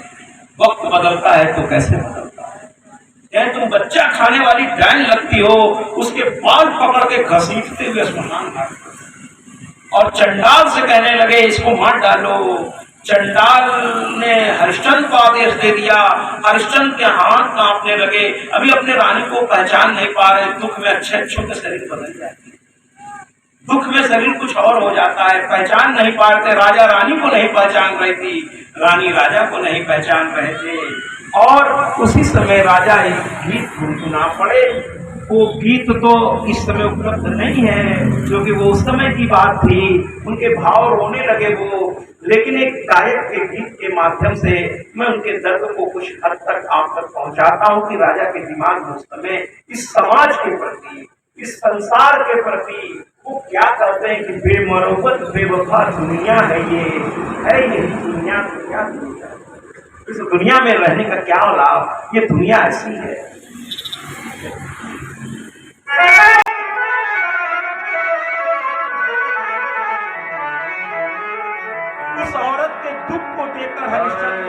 वक्त बदलता है तो कैसे बदलता है। कहे तुम बच्चा खाने वाली डायन लगती हो। उसके बाल पकड़ के घसीटते हुए स्मशान घाट और चंडाल से कहने लगे इसको मार डालो। चंडाल ने हरिश्चंद्र को आदेश दे दिया। हरिश्चंद्र के हाथ कांपने लगे। अभी अपने रानी को पहचान नहीं पा रहे। दुख में अच्छे अच्छों के शरीर बदल जाते, दुख में शरीर कुछ और हो जाता है। पहचान नहीं पा रहे थे। राजा रानी को नहीं पहचान रही थी, रानी राजा को नहीं पहचान रहे थे। और उसी समय राजा एक गीत गुनगुना पड़े। वो गीत तो इस समय उपलब्ध नहीं है, क्योंकि वो उस समय की बात थी। उनके भाव रोने लगे वो। लेकिन एक गायक के गीत के माध्यम से मैं उनके दर्द को कुछ हद तक आप तक पहुंचाता हूं कि राजा के दिमाग में उस समय इस समाज के प्रति, इस संसार के प्रति वो क्या कहते हैं कि बेमरोबत बेवफा दुनिया है ये दुनिया। क्या दुनिया, इस दुनिया में रहने का क्या लाभ। ये दुनिया ऐसी है। उस औरत के दुख को देखकर हरिश्चंद्र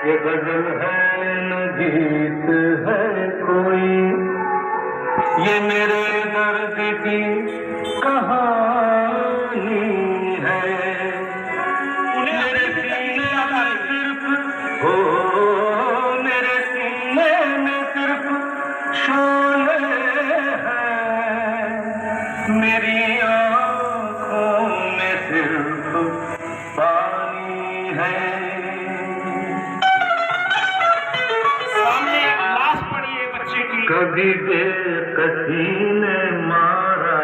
ये गजल है न गीत है कोई, ये मेरे दर्द की कहानी है। मेरे सीने में सिर्फ मेरे सीने में सिर्फ शोले हैं, मेरी आँखों में सिर्फ पानी है। सामने एक लाश पड़ी है बच्चे की। कभी बेकसी ने मारा,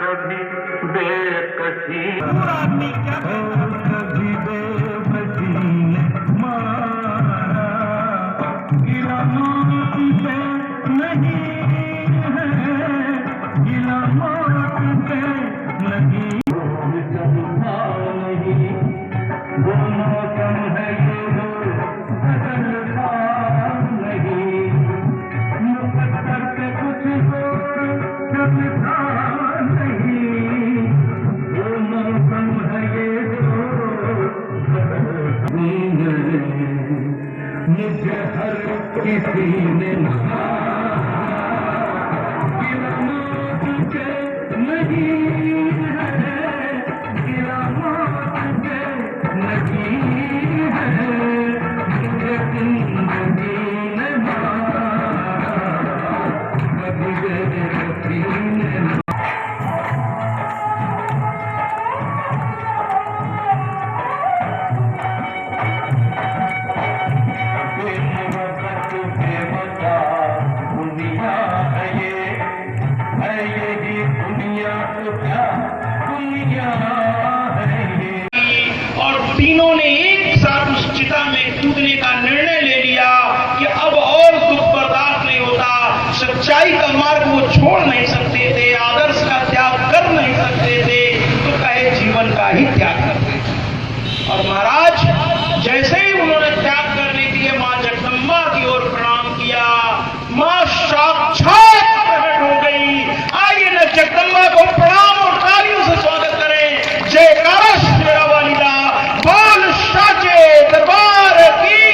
कभी बेकसी, कभी बेकसी ने मारा। गिला मौत से नहीं है, गिला मौत से नहीं। चलता नहीं, वो मौसम है ये बदलता नहीं। मुकद्दर पे कुछ जोर चलता नहीं, वो मौसम है ये मुझे हर किसी ने गिला मौत के नहीं है, गिला मौत के नहीं है। मुझे जिंदगी ने मारा, कहानियां हैं ये। और तीनों ने एक साथ उस चिता में कूदने का निर्णय ले लिया कि अब और दुख बर्दाश्त नहीं होता। सच्चाई का मार्ग वो छोड़ नहीं सकते थे, आदर्श का त्याग कर नहीं सकते थे, तो कहे जीवन का ही त्याग करते थे। और महाराज जैसे ही उन्होंने त्याग करने के लिए मां जगदम्बा की ओर प्रणाम किया, मां साक्षात प्रकट हो गई। आइए न जगदम्बा को प्रणाम और तालियों से स्वागत करें। जयकारा शेरा वाली दा, बोल साचे दरबार की।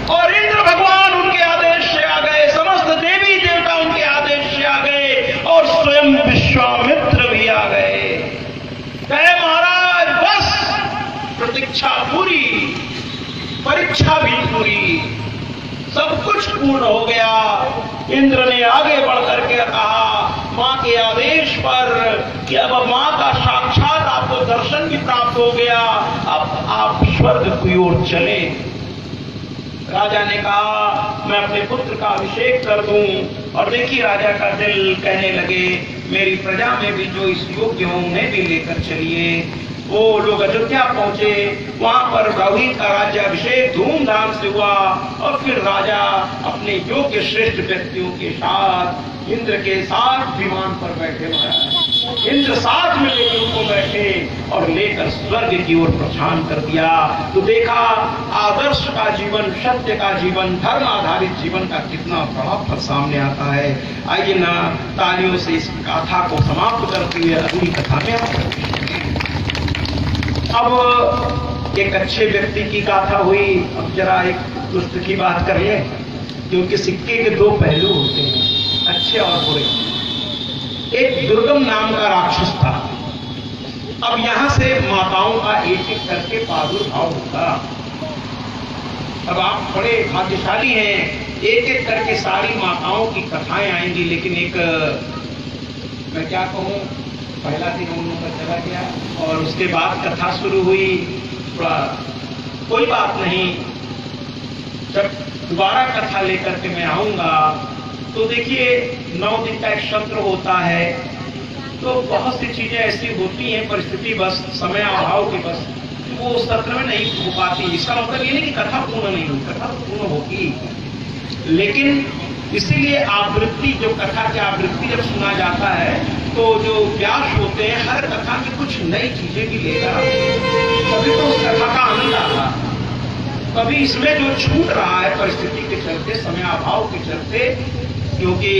और इंद्र भगवान उनके आदेश से आ गए, समस्त देवी देवता उनके आदेश से आ गए, और स्वयं विश्वामित्र भी आ गए। कहे महाराज बस प्रतीक्षा पूरी, परीक्षा भी पूरी, सब कुछ पूर्ण हो गया। इंद्र ने आगे बढ़कर के कहा मां के आदेश पर कि अब मां का साक्षात आपको दर्शन भी प्राप्त हो गया, अब आप स्वर्ग की ओर चले। राजा ने कहा मैं अपने पुत्र का अभिषेक कर दूं। और देखिए राजा का दिल कहने लगे मेरी प्रजा में भी जो इस योग्य हो उन्हें भी लेकर चलिए। वो लोग अयोध्या पहुंचे, वहां पर गौरी का राज्याभिषेक धूमधाम से हुआ। और फिर राजा अपने योग्य श्रेष्ठ व्यक्तियों के साथ इंद्र के साथ विमान पर बैठे महाराज। इंद्र साथ में लेकर उनको बैठे और लेकर स्वर्ग की ओर प्रस्थान कर दिया। तो देखा आदर्श का जीवन, सत्य का जीवन, धर्म आधारित जीवन का कितना बड़ा फल सामने आता है। आइए ना तालियों से इस गाथा को समाप्त करते हुए अगली कथा में हम अब एक अच्छे व्यक्ति की गाथा हुई। अब जरा एक दुष्ट की बात करिए, क्योंकि सिक्के के दो पहलू होते हैं, अच्छे और बुरे। एक दुर्गम नाम का राक्षस था। अब यहां से माताओं का एक एक करके प्रादुर्भाव होगा। अब आप बड़े भाग्यशाली हैं, एक एक करके सारी माताओं की कथाएं आएंगी। लेकिन एक मैं क्या कहूं, पहला दिन हम लोगों का चला गया और उसके बाद कथा शुरू हुई। कोई बात नहीं, जब दोबारा कथा लेकर के मैं आऊंगा तो देखिए 9 दिन का एक सत्र होता है, तो बहुत सी चीजें ऐसी होती हैं परिस्थिति बस, समय अभाव की बस, वो उस सत्र में नहीं हो पाती। इसका मतलब ये नहीं कि कथा पूर्ण नहीं होगी, कथा पूर्ण होगी, लेकिन इसीलिए आवृत्ति, जो कथा की आवृत्ति जब सुना जाता है तो जो व्यास होते हैं हर कथा की कुछ नई चीजें भी लेकर आते हैं, तभी तो उस कथा का आनंद आता। कभी इसमें जो छूट रहा है परिस्थिति के चलते, समय अभाव के चलते, क्योंकि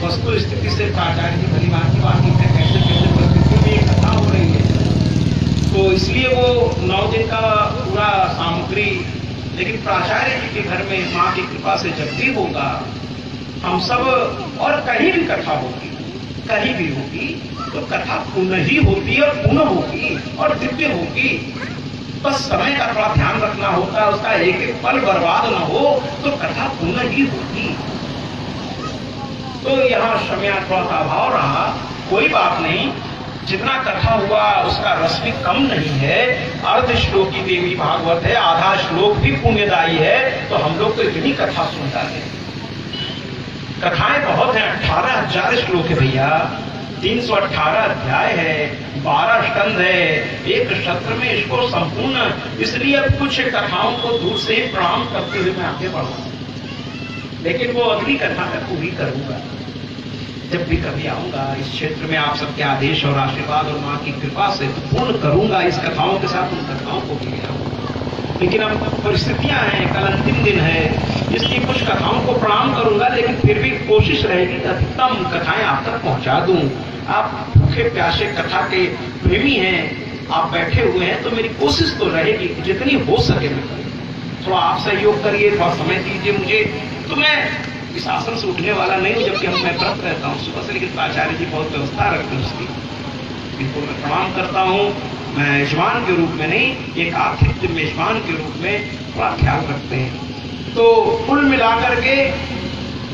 वस्तु स्थिति से आचार्य जी भली बात है, कैसे कैसे परिस्थिति में कथा हो रही है, तो इसलिए वो 9 दिन का पूरा सामग्री। लेकिन प्राचार्य जी के घर में माँ की कृपा से जब भी होगा, हम सब, और कहीं भी कथा होगी, कहीं भी होगी, तो कथा पूर्ण ही होती है, पूर्ण होगी और दिव्य होगी। बस समय का थोड़ा ध्यान रखना होता है, उसका एक एक पल बर्बाद न हो, तो कथा पूर्ण ही होगी। तो यहाँ समय थोड़ा सा अभाव रहा, कोई बात नहीं, जितना कथा हुआ उसका रस भी कम नहीं है। अर्ध श्लोकी देवी भागवत है, आधा श्लोक भी पुण्यदायी है, तो हम लोग तो इतनी कथा सुनता है। कथाएं बहुत हैं, 18,000 श्लोक है भैया, 318 अध्याय है, 12 स्कंद है, एक सत्र में इसको संपूर्ण। इसलिए अब कुछ कथाओं को दूर से प्रणाम करते हुए मैं आगे बढ़ूंगा, लेकिन वो अगली कथा मैं पूरी करूंगा जब भी कभी आऊंगा इस क्षेत्र में। आप सबके आदेश और आशीर्वाद और माँ की कृपा से पूर्ण करूंगा इस कथाओं के साथ, उन कथाओं को भी ले आऊंगा। लेकिन अब परिस्थितियां हैं, कल अंतिम दिन है, इसलिए कुछ कथाओं को प्रणाम करूंगा, लेकिन फिर भी कोशिश रहेगी अधिकतम कथाएं आप तक पहुंचा दूं। आप भूखे प्यासे कथा के प्रेमी हैं, आप बैठे हुए हैं, तो मेरी कोशिश तो रहेगी जितनी हो सके मैं करूं। थोड़ा आप सहयोग करिए, थोड़ा समय दीजिए मुझे। तो मैं इस आसन से उठने वाला नहीं हूं, जबकि मैं व्रत रहता हूं सुबह से, लेकिन आचार्य जी बहुत व्यवस्था रखते हैं उसकी, इनको मैं प्रणाम करता हूं। मैं मेजबान के रूप में नहीं, एक आतिथ्य मेजबान के रूप में थोड़ा ख्याल रखते हैं। तो कुल मिलाकर के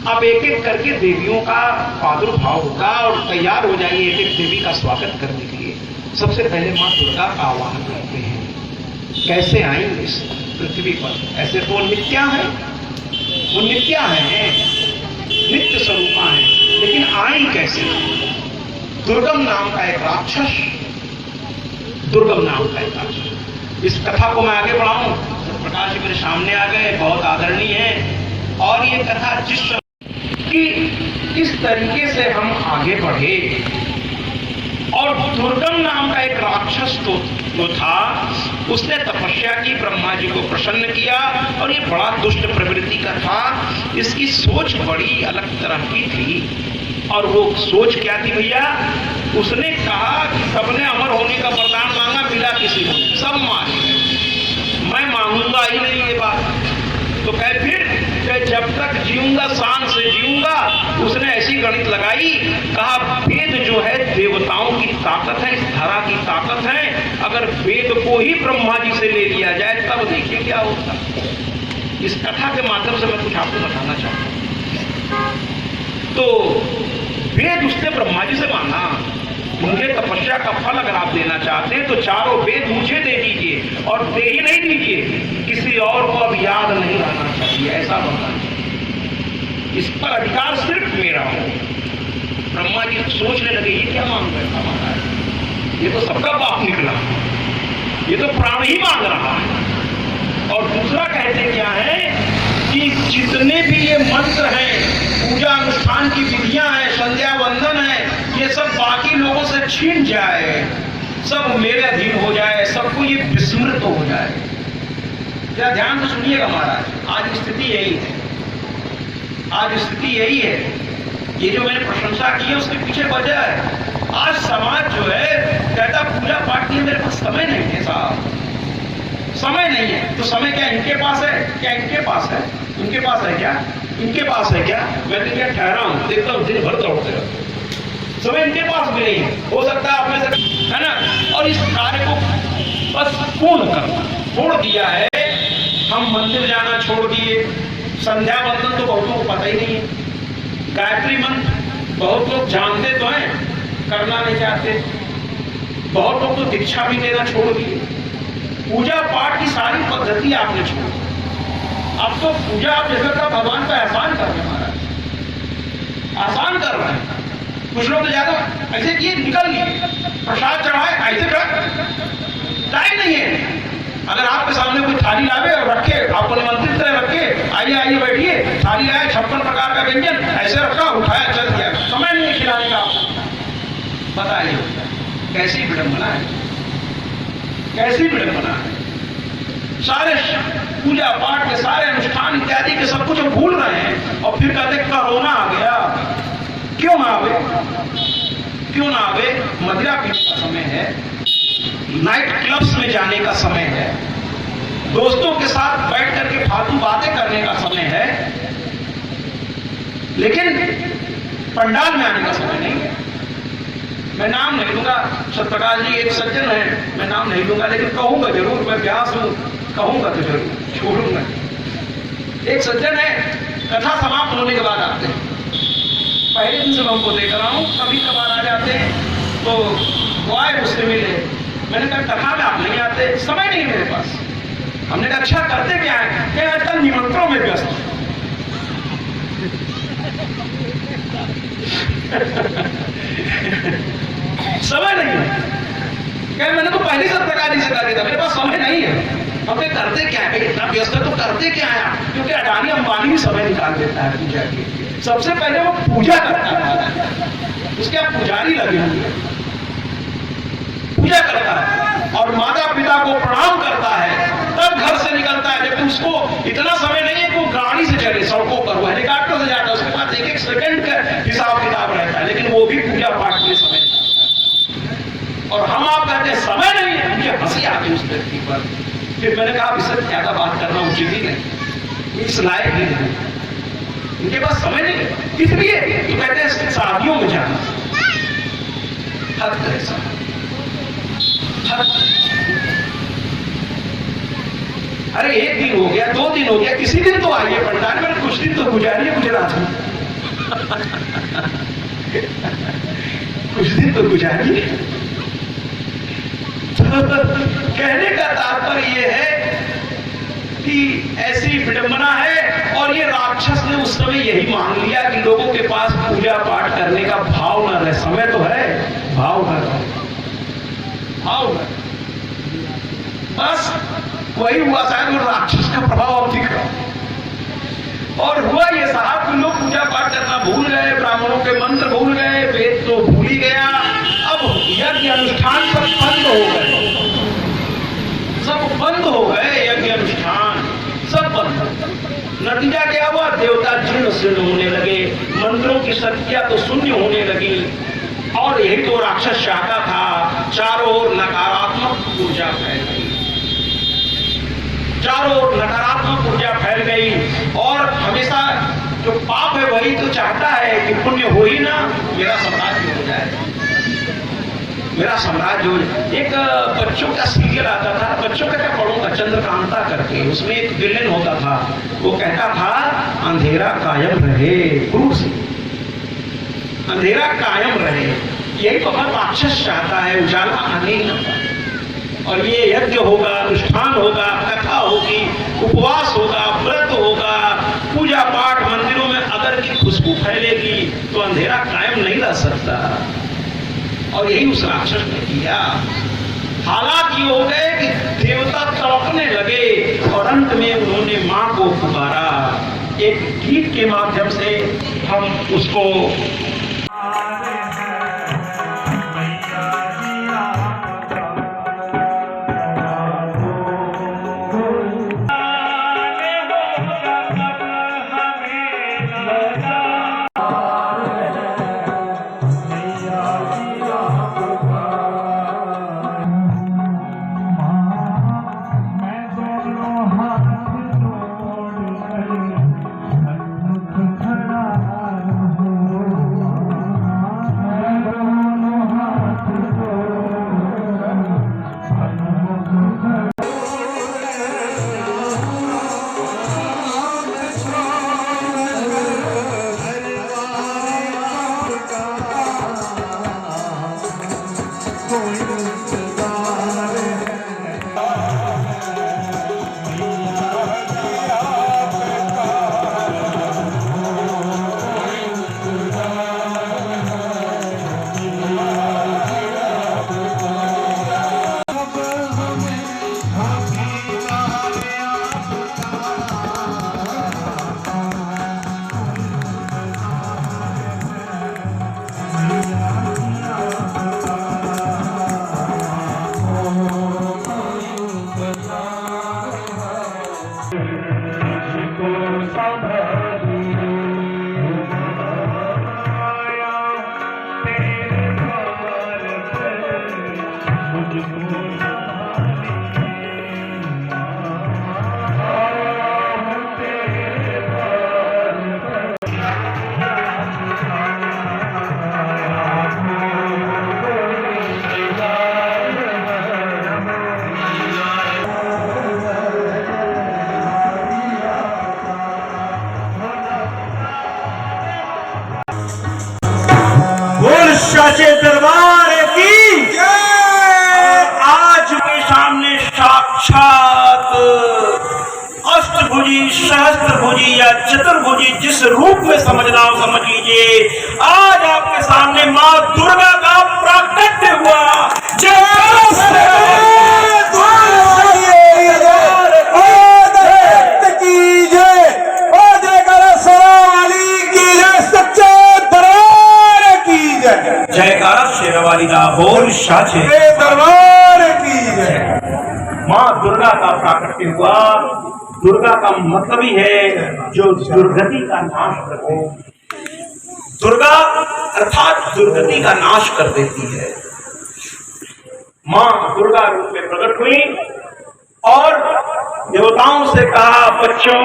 अब एक एक करके देवियों का प्रादुर्भाव होगा और तैयार हो जाइए एक एक देवी का स्वागत करने के लिए। सबसे पहले माँ दुर्गा का आह्वान करते हैं। कैसे आई इस पृथ्वी पर? ऐसे तो नित्या है, वो नित्या है, नित्य स्वरूपा है, लेकिन आई कैसे? दुर्गम नाम का एक राक्षस, दुर्गम नाम का एक राक्षस। इस कथा को मैं आगे बढ़ाऊं, प्रकाश जी मेरे सामने आ गए, बहुत आदरणीय है। और ये कथा जिस कि इस तरीके से हम आगे बढ़े, और दुर्गम नाम का एक राक्षस जो था, उसने तपस्या की, ब्रह्मा जी को प्रसन्न किया, और ये बड़ा दुष्ट प्रवृत्ति का था। इसकी सोच बड़ी अलग तरह की थी। और वो सोच क्या थी भैया? उसने कहा कि सबने अमर होने का वरदान मांगा, मिला किसी को, सब मारे, मैं मांगूंगा ही नहीं ये बात। तो कहे फिर जब तक जीऊंगा शान से जीऊंगा। उसने ऐसी गणित लगाई, कहा वेद जो है देवताओं की ताकत है, इस धरा की ताकत है। अगर वेद को ही ब्रह्मा जी से ले लिया जाए तब देखिए क्या होता। इस कथा के माध्यम से मैं कुछ आपको बताना चाहता हूं। तो वेद उसने ब्रह्मा जी से मांगा, मुझे तपस्या का फल अगर आप देना चाहते हैं तो चारों वेद मुझे दे दीजिए, और दे ही नहीं दीजिए, किसी और को अब याद नहीं रहना चाहिए, ऐसा बोलना चाहिए। इस पर अधिकार सिर्फ मेरा हो। ब्रह्मा जी सोचने लगे ये क्या मांग रहा है, ये तो सबका बाप निकला, ये तो प्राण ही मांग रहा है। और दूसरा कहते क्या है कि जितने भी ये मंत्र हैं, पूजा अनुष्ठान की विधियां हैं, संध्या वंदन है, ये सब बाकी लोगों से छीन जाए, सब मेरे अधीन हो जाए, सबको ये विस्मृत हो जाए। जरा ध्यान से सुनिएगा महाराज, आज स्थिति यही है, आज स्थिति यही है। ये जो मैंने प्रशंसा की है उसके पीछे वजह है। आज समाज जो है कहता पूजा पाठ की मेरे पास समय नहीं है साहब, समय नहीं है। तो समय क्या इनके पास है? क्या इनके पास है? उनके पास है क्या? इनके पास है क्या? मैं तो क्या ठहरा हूं, देखता हूं दिन भर दौड़ते रहते, समय इनके पास भी नहीं है। हो सकता है आप में से, है ना। और इस कार्य को बस पूर्ण करना छोड़ दिया है। हम मंदिर जाना छोड़ दिए, संध्या वंदन तो बहुतों को पता ही नहीं है, गायत्री मंत्र बहुत लोग जानते तो हैं, करना नहीं चाहते। बहुत लोग तो दीक्षा भी देना छोड़ दिए। पूजा पाठ की सारी पद्धति आपने छोड़ दी। अब तो पूजा आप जैसा का भगवान का एहसान कर रहे हैं महाराज, आसान कर रहे हैं। कुछ लोग तो ज्यादा ऐसे किए, निकल लिए, प्रसाद चढ़ाए, ऐसे कर टाइम नहीं है। अगर आपके सामने कोई थाली लावे और रखे, आपको निमंत्रित तरह रखे, आइए आइए बैठिए, थाली आए 56 प्रकार का व्यंजन, ऐसे रखा, उठाया, चल दिया, समय नहीं है खिलाने का। बताइए कैसी विडंबना है, कैसी विडंबना है। सारे पूजा पाठ के सारे अनुष्ठान इत्यादि के सब कुछ भूल रहे हैं, और फिर कहते कोरोना आ गया। क्यों ना आवे, क्यों ना आवे? मदिरा पीने का समय है, नाइट क्लब्स में जाने का समय है, दोस्तों के साथ बैठ करके फालतू बातें करने का समय है, लेकिन पंडाल में आने का समय नहीं है। मैं नाम नहीं लूंगा, सत्यप्रकाश जी एक सज्जन है, मैं नाम नहीं लूंगा, लेकिन कहूंगा जरूर, मैं व्यास हूं, कहूंगा तो जरूर, छोड़ूंगा। एक सज्जन है, कथा समाप्त होने के बाद आते हैं, पहले दिन से मैं उनको देख रहा हूं, कभी कभार आ जाते हैं, तो वो आए मुझसे मिले। मैंने कहा कथा में आप नहीं आते, समय नहीं मेरे पास। हमने कहा अच्छा करते क्या है? क्या आजकल निमंत्रणों में व्यस्त समय नहीं है। क्या मैंने तो पहले सब प्रकार से कहा था, मेरे पास समय नहीं है। हमने करते क्या है? इतना व्यस्त है तो करते क्या है? क्योंकि अडानी अंबानी भी समय निकाल देता है पूजा के लिए। सबसे पहले वो पूजा करता है, उसके आप पुजारी लगे हुए, पूजा करता है और माता पिता को प्रणाम करता है, तब घर से निकलता है। जबकि उसको इतना समय नहीं है कि वो गाड़ी से चले सड़कों पर, वो हेलीकॉप्टर से जाता है, उसके पास एक एक सेकंड का हिसाब किताब रहता है, लेकिन वो भी पूजा पाठ के लिए समय निकालता है। और हम आप कहते हैं समय नहीं है, मुझे हंसी आती उस व्यक्ति पर। फिर मैंने कहा इससे ज्यादा बात करना उचित ही नहीं, इस लायक ही नहीं, उनके पास समय नहीं है। इसलिए तो कहते हैं शादियों में जाना हद है साहब, अरे एक दिन हो गया, 2 दिन हो गया, किसी दिन तो आइए पंडाल में, कुछ दिन तो गुजारिए गुजरात में। कुछ दिन तो गुजारिए। तो कहने का तात्पर्य यह है इसकी ऐसी विडंबना है। और ये राक्षस ने उस समय यही मान लिया कि लोगों के पास पूजा पाठ करने का भाव न रहे। समय तो है, भाव न रहे, भाव न रहे। बस वही हुआ, शायद वो राक्षस का प्रभाव अब दिख रहा। और हुआ ये साहब कि लोग पूजा पाठ करना भूल गए, ब्राह्मणों के मंत्र भूल गए, वेद तो भूल ही गया। अब यज्ञ अनुष्ठान सब बंद हो गए, सब बंद हो गए, यज्ञ अनुष्ठान सब बंद। नतीजा क्या हुआ? देवता जीर्ण शीर्ण होने लगे, मंत्रों की शक्तियां तो शून्य होने लगी। और यही तो राक्षस चाहता था। चारों ओर नकारात्मक ऊर्जा फैल गई, चारों ओर नकारात्मक ऊर्जा फैल गई। और हमेशा जो पाप है वही तो चाहता है कि पुण्य हो ही ना, मेरा साम्राज्य हो जाए, मेरा साम्राज्य हो जाए। एक बच्चों का सीरियल आता था, बच्चों का क्या पढ़ूंगा, चंद्रकांता करके, उसमें एक विलेन होता था। वो कहता था अंधेरा कायम रहे, क्रूर से अंधेरा कायम रहे। यही तो हर राक्षस चाहता है, उजाला आने ही ना पाए। और ये यज्ञ होगा, अनुष्ठान होगा, कथा होगी, उपवास होगा, व्रत होगा, पूजा पाठ, मंदिरों में अगर की खुशबू फैलेगी तो अंधेरा कायम नहीं रह सकता। और यही उस राक्षस ने किया। हालात ये हो गए कि देवता तड़पने लगे और अंत में उन्होंने मां को पुकारा। एक गीत के माध्यम से हम उसको सच्चे दरबार की जय। आज के सामने साक्षात अष्टभुजी, सहस्त्रभुजी या चतुर्भुजी, जिस रूप में समझना हो समझ लीजिए। आज आपके सामने माँ दुर्गा का प्राकट्य हुआ। जय जयकारा शेरवाली दा बोल साचे दरबार की जय। माँ दुर्गा का प्राकट्य हुआ। दुर्गा का मतलब ही है जो दुर्गति का नाश करते। दुर्गा अर्थात दुर्गति का नाश कर देती है। माँ दुर्गा रूप में प्रकट हुई और देवताओं से कहा, बच्चों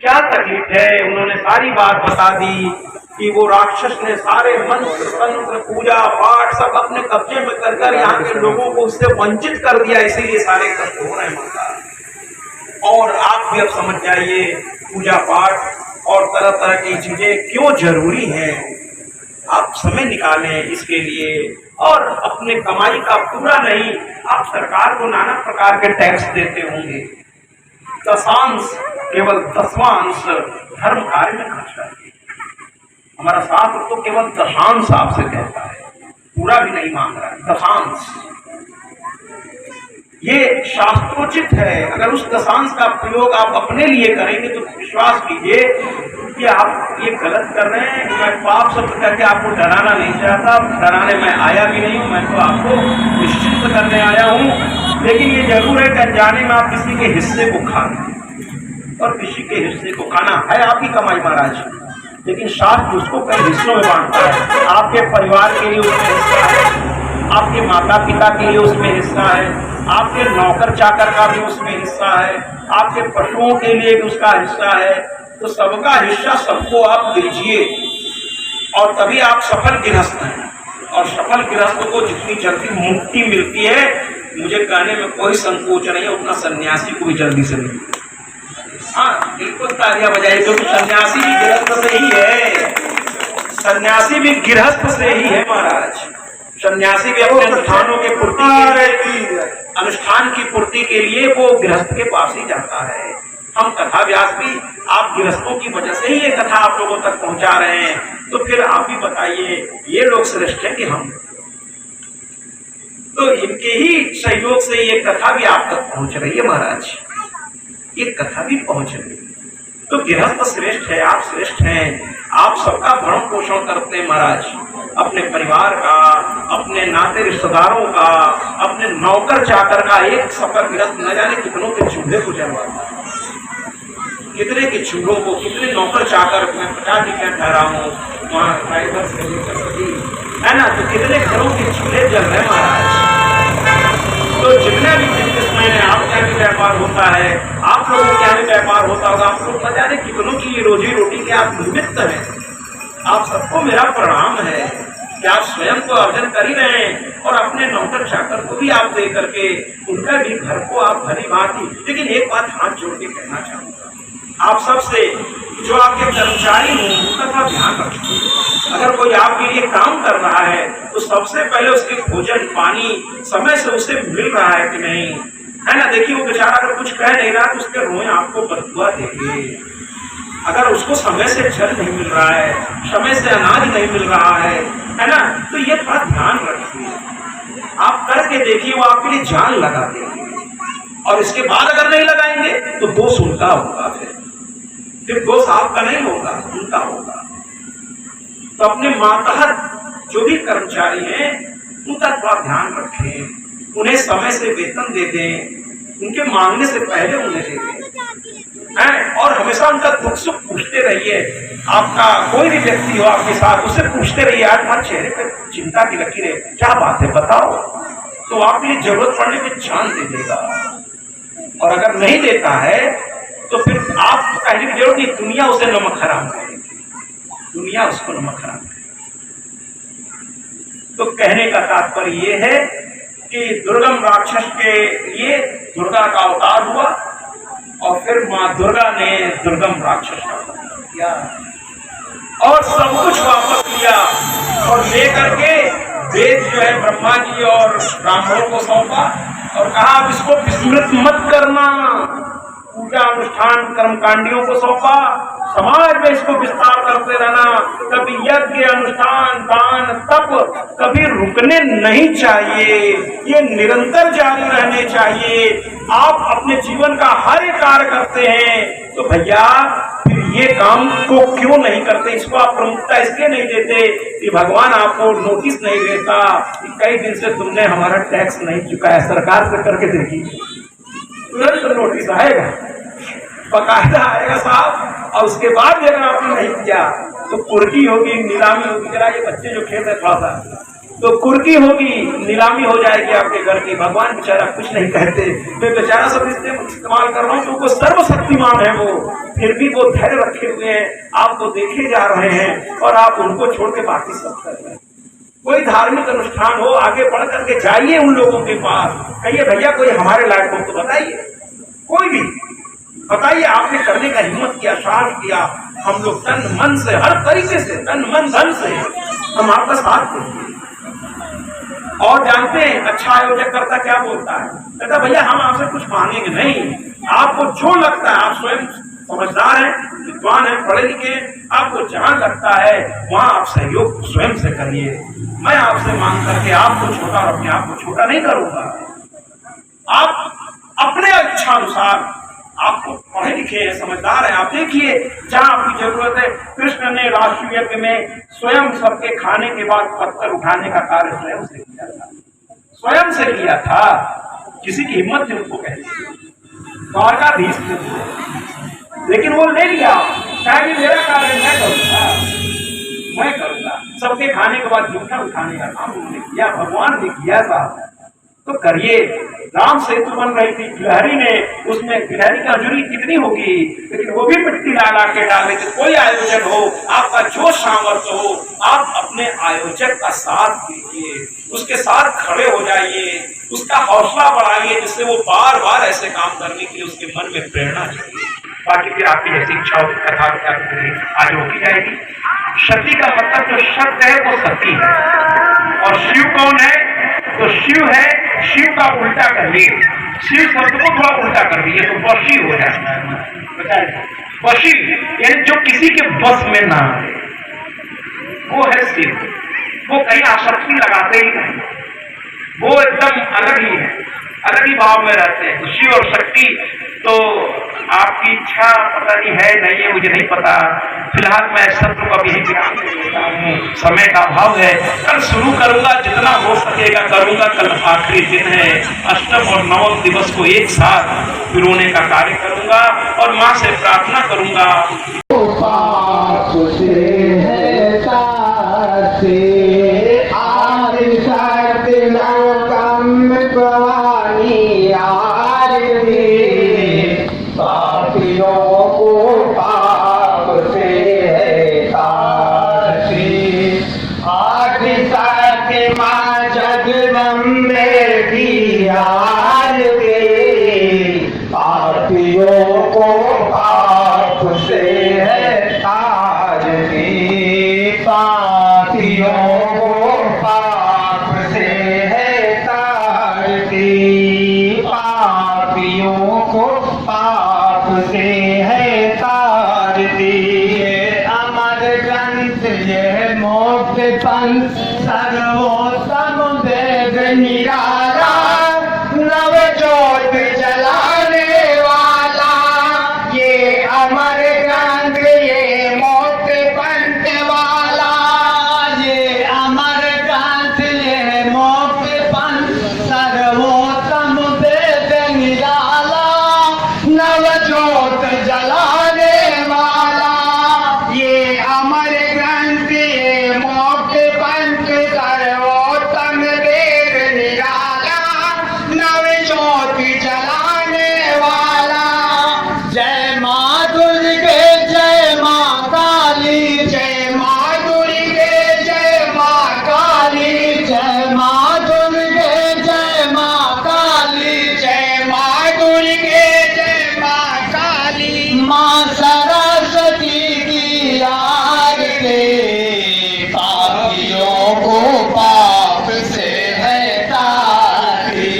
क्या तकलीफ है? उन्होंने सारी बात बता दी कि वो राक्षस ने सारे मंत्र तंत्र पूजा पाठ सब अपने कब्जे में कर कर यहाँ के लोगों को उससे वंचित कर दिया, इसीलिए सारे कष्ट हो रहे हैं माता। और आप भी अब समझ जाइए पूजा पाठ और तरह तरह की चीजें क्यों जरूरी हैं। आप समय निकालें इसके लिए और अपने कमाई का पूरा नहीं, आप सरकार को नाना प्रकार के टैक्स देते होंगे, दशांश, केवल 10वां अंश धर्म कार्य में खर्च करते हैं। हमारा शास्त्र तो केवल दशांश आपसे कहता है, पूरा भी नहीं मांग रहा है, दशांश। ये शास्त्रोचित है। अगर उस दशांश का प्रयोग आप अपने लिए करेंगे तो विश्वास कीजिए कि आप ये गलत कर रहे हैं। मैं पाप शब्द करके आपको डराना नहीं चाहता, डराने मैं आया भी नहीं हूं, मैं तो आपको निश्चित करने आया हूं। लेकिन ये जरूर है कि अनजाने में आप किसी के हिस्से को खा रहे हैं, और किसी के हिस्से को खाना है आपकी कमाई महाराज, लेकिन शास्त्र उसको कई हिस्सों में बांटता है। आपके परिवार के लिए उसमें हिस्सा है, आपके माता पिता के लिए उसमें हिस्सा है, आपके नौकर चाकर का भी उसमें हिस्सा है, आपके पशुओं के लिए भी उसका हिस्सा है। तो सबका हिस्सा सबको आप दीजिए, और तभी आप सफल गृहस्थ हैं। और सफल गृहस्थ को जितनी जल्दी मुक्ति मिलती है, मुझे कहने में कोई संकोच नहीं है, उतना सन्यासी को भी जल्दी से मिलती है। हाँ बिल्कुल तालियां बजाइए, क्योंकि सन्यासी भी गृहस्थ से ही है, सन्यासी भी गृहस्थ से ही है महाराज। सन्यासी भी अपने अनुष्ठानों के पूर्ति के लिए, अनुष्ठान की पूर्ति के लिए वो गृहस्थ के पास ही जाता है। हम कथा व्यास भी आप गृहस्थों की वजह से ही ये कथा आप लोगों तक पहुंचा रहे हैं। तो फिर आप भी बताइए, ये लोग श्रेष्ठ हैं कि हम? तो इनके ही सहयोग से ये कथा भी आप तक पहुंच रही है महाराज, ये कथा भी पहुंच रही है। तो गृहस्थ श्रेष्ठ है, आप श्रेष्ठ हैं। आप सबका भरण पोषण करते हैं महाराज, अपने परिवार का, अपने नाते रिश्तेदारों का, अपने नौकर चाकर का। एक सफर गृहस्थ न जाने कितनों के चूल्हे को जलवाता है, कितने के चूल्हों को, कितने नौकर चाकर। मैं 50 दिन ठहरा हूँ वहाँ ड्राइवर से है ना, तो कितने घरों के चूल्हे जल रहे महाराज। तो जितने भी बिजनेसमैन है, आपके यहाँ भी व्यापार होता है, आप लोगों के यहाँ भी व्यापार होता होगा, आप लोग न जाने कितनों की रोजी रोटी के आप निमित्त हैं। आप सबको मेरा प्रणाम है कि आप स्वयं तो अर्जन कर ही रहे हैं, और अपने नौकर चाकर को भी आप दे करके उनका भी घर को आप भली भांति। लेकिन एक बात हाथ जोड़ के कहना चाहूंगा आप सबसे, जो आपके कर्मचारी हों उनका थोड़ा ध्यान रखें। अगर कोई आपके लिए काम कर रहा है तो सबसे पहले उसके भोजन पानी समय से उसे मिल रहा है कि नहीं, है ना। देखिए वो बेचारा अगर कुछ कह नहीं रहा तो उसके रोए आपको बददुआ देंगे। अगर उसको समय से जल नहीं मिल रहा है, समय से अनाज नहीं मिल रहा है ना, तो ये थोड़ा ध्यान रखिए। आप करके देखिए, वो आपके लिए जान लगा देंगे। और इसके बाद अगर नहीं लगाएंगे तो दोष उनका होगा, फिर दोष आपका नहीं होगा, उनका होगा। तो अपने मातहत जो भी कर्मचारी हैं उनका थोड़ा ध्यान रखें, उन्हें समय से वेतन दे दें, उनके मांगने से पहले उन्हें दे दें, हैं। और हमेशा उनका दुख सुख पूछते रहिए। आपका कोई भी व्यक्ति हो आपके साथ, उससे पूछते रहिए, आज हमारे चेहरे पर चिंता की लकीरें, क्या बात है बताओ। तो आपके लिए जरूरत पड़ने पे जान दे देगा। और अगर नहीं देता है तो फिर आप कहने की जरूरत नहीं, दुनिया उसे नमक हराम करेगी, दुनिया उसको नमक हराम करेगी। तो कहने का तात्पर्य ये है कि दुर्गम राक्षस के लिए दुर्गा का अवतार हुआ, और फिर माँ दुर्गा ने दुर्गम राक्षस का अवतार किया और सब कुछ वापस लिया, और लेकर के वेद जो है ब्रह्मा जी और ब्राह्मणों को सौंपा, और कहा अब इसको विस्मृत मत करना। पूजा अनुष्ठान कर्मकांडियों को सौंपा, समाज में इसको विस्तार करते रहना। कभी यज्ञ अनुष्ठान दान तप कभी रुकने नहीं चाहिए, ये निरंतर जारी रहने चाहिए। आप अपने जीवन का हर एक कार्य करते हैं तो भैया फिर ये काम को क्यों नहीं करते, इसको आप प्रमुखता इसलिए नहीं देते कि भगवान आपको नोटिस नहीं देता कि कई दिन से तुमने हमारा टैक्स नहीं चुकाया। सरकार से करके देखिए, तुरंत नोटिस आएगा, बकायदा आएगा साहब। और उसके बाद भी अगर आपने नहीं किया तो कुर्की होगी, नीलामी होगी। जरा ये बच्चे जो खेल रहे थोड़ा सा, तो कुर्की होगी, नीलामी हो जाएगी आपके घर की। भगवान बेचारा कुछ नहीं कहते, मैं बेचारा सब इस्तेमाल कर रहा हूँ, तो वो सर्वशक्तिमान है, वो फिर भी वो धैर्य रखे हुए हैं, आपको देखे जा रहे हैं, और आप उनको छोड़ के बाकी सब कर रहे हैं। कोई धार्मिक अनुष्ठान हो, आगे बढ़ करके जाइए उन लोगों के पास, कहिए भैया कोई हमारे लायक हो तो बताइए, कोई भी बताइए, आपने करने का हिम्मत किया, साहस किया। हम लोग तन मन से, हर तरीके से, तन मन धन से हम आपका साथ देंगे। और जानते हैं अच्छा आयोजक करता क्या बोलता है, कहता भैया हम आपसे कुछ मांगेंगे नहीं, आपको जो लगता है, आप स्वयं समझदार हैं, विद्वान हैं, पढ़े लिखे, आपको जहां लगता है वहां आप सहयोग स्वयं से करिए। मैं आपसे मांग करके आपको छोटा और अपने आप को छोटा नहीं करूंगा। आप अपने इच्छा अनुसार, आपको पढ़े लिखे हैं, समझदार हैं, आप देखिए जहां आपकी जरूरत है। कृष्ण ने राष्ट्रीय यज्ञ में स्वयं सबके खाने के बाद पत्थर उठाने का कार्य स्वयं से किया था, स्वयं से किया था। किसी की हिम्मत थी उनको कहती, द्वारकाधीश थे, लेकिन वो ले लिया, कहा कि मेरा कार्य मैं करूंगा। सबके खाने के बाद जूठा उठाने का काम उन्होंने किया, भगवान ने किया था, तो करिए। राम सेतु बन रही थी, गिलहरी ने, उसमें गिलहरी की हजूरी कितनी होगी, लेकिन वो भी मिट्टी ला के डाले थे। कोई आयोजन हो, आपका जो सामर्थ्य हो, आप अपने आयोजक का साथ दीजिए, उसके साथ खड़े हो जाइए, उसका हौसला बढ़ाइए, जिससे वो बार बार ऐसे काम करने के लिए उसके मन में प्रेरणा चाहिए। बाकी फिर आपकी जैसी इच्छा होगी, कथा आगे होती जाएगी। सती का मतलब जो शब्द है वो सती है, और शिव कौन है? तो शिव है, शिव का उल्टा कर लिए, शिव शब्द को थोड़ा उल्टा कर दिए तो वशी हो जाता है। वशी यानी जो किसी के बस में ना आए, वो है शिव। वो कहीं आसक्ति लगाते ही नहीं, वो एकदम अलग ही है, अलग ही भाव में रहते हैं। तो शिव और शक्ति, तो आपकी इच्छा पता नहीं है, नहीं है, मुझे नहीं पता। फिलहाल मैं सत्र को अभी विराम देता हूँ, समय का अभाव है। कल शुरू करूंगा, जितना हो सकेगा करूंगा। कल आखिरी दिन है, अष्टम और नवम दिवस को एक साथ पिरोने का कार्य करूंगा और माँ से प्रार्थना करूंगा। सर्वोत्तम वेद निराला, नव ज्योत जलाने वाला, ये अमर ग्रंथ, ये मोक्ष पंथ वाला, ये अमर ग्रंथ, ये मोक्ष पंथ। सर्वोत्तम वेद निराला, नव ज्योत जलाने वाला, ये अमर ग्रंथ, ये मोक्ष पंथ। सर्वोत्तम वेद निराला, नव ज्योति जलाने वाला। जय माँ दुर्गे, जय माँ काली, जय माँ दुर्गे, जय माँ काली, जय माँ दुर्गे, जय माँ काली, जय माँ दुर्गे, जय माँ काली। माँ सरस्वती की आरती, पापियों को पाप से है तारी।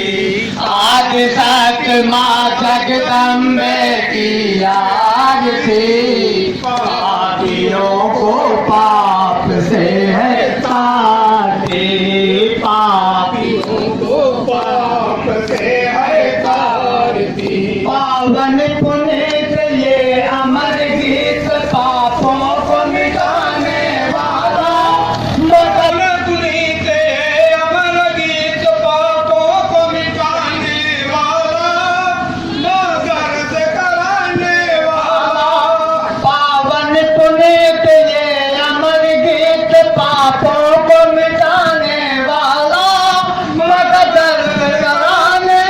आदि सत्य माँ जगदम्बे की आरती, पापियों को पाप से है तारी। पापियों को पाप से है तारी। पावन पुनीत ये अमर गीत, पापों को मिटाने वाला। मगन पुनीत ये अमर गीत, पापों को मिटाने वाला, मगर से कराने वाला। पावन पुनीत ये अमर गीत, पापों को मिटाने वाला, मगर से कराने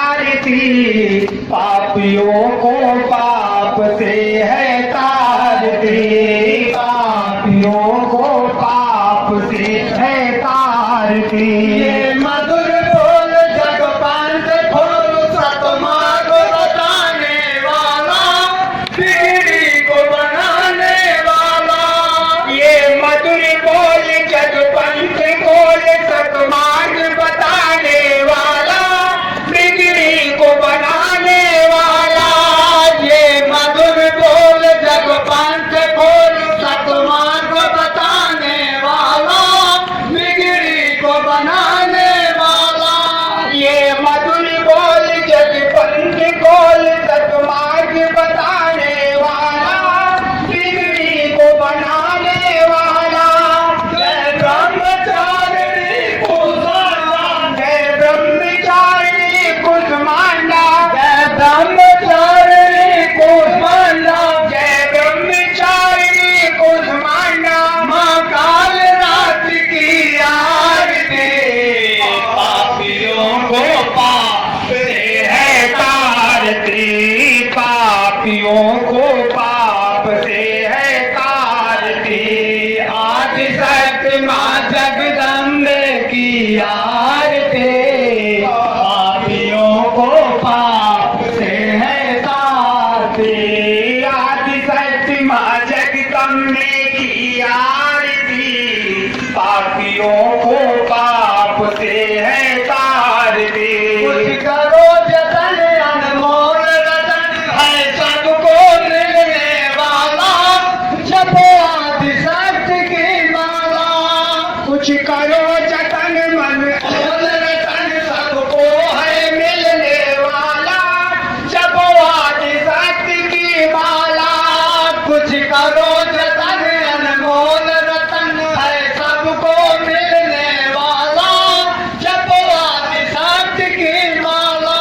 आरती, पापियों को पाप से है तारती, पापियों को पाप से है तारती। ये मधुर बोल जग पंथ खोल सतमार्ग बताने वाला, बिगड़ी को बनाने वाला। ये मधुर बोल जग पंथ खोल सतमार्ग बताने वाला, बिगड़ी को बनाने वाला। ये मधुर बोल जग पंथ खोल सतमार्ग बताने वाला, बिगड़ी को बनाने वाला। ये मधुर बोल जग पंथ खोल सतमार्ग बताने वाला, बिगड़ी को बनाने वाला। जय ब्रह्मचारिणी कुसुमांडा, जय ब्रह्मचारिणी कुसुमांडा, जय ब्रह्मचारिणी कुसुमांडा, जय ब्रह्मचारिणी कुसुमांडा। माँ काल रात की आरती, पापियों को पाप से है तारती, पापियों को पाप से है तारती। आज सत्य माँ जगदम्बे की आरती, पापियों को पाप से है तारती। आज सत्य माँ जगदम्बे की आरती, पापियों को पाप से है तारती। कुछ करो जतन अनमोल रतन है सबको मिलने वाला, जपो आदि सत्य की माला। कुछ करो जतन मन मोल रतन सबको है मिलने वाला, जपो आदि सत्य की माला। कुछ करो जतन अनमोल रतन है सबको मिलने वाला, जपो आदि सत्य की माला।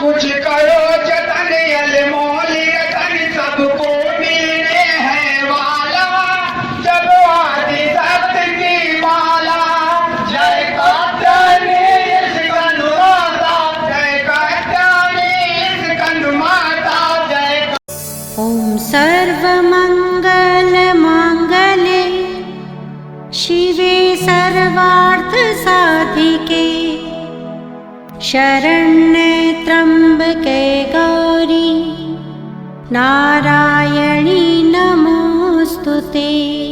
कुछ करो जतन अनमोल रतन सबको मिलने है वाला, जपो आदि सत्य की माला। जय कात्यायनी स्कंद माता, जय कात्यायनी स्कंद माता, जय। ॐ सर्वमङ्गलमाङ्गल्ये शिवे सर्वार्थसाधिके शरण्ये त्र्यम्बके गौरी नारायणी नमोस्तुते।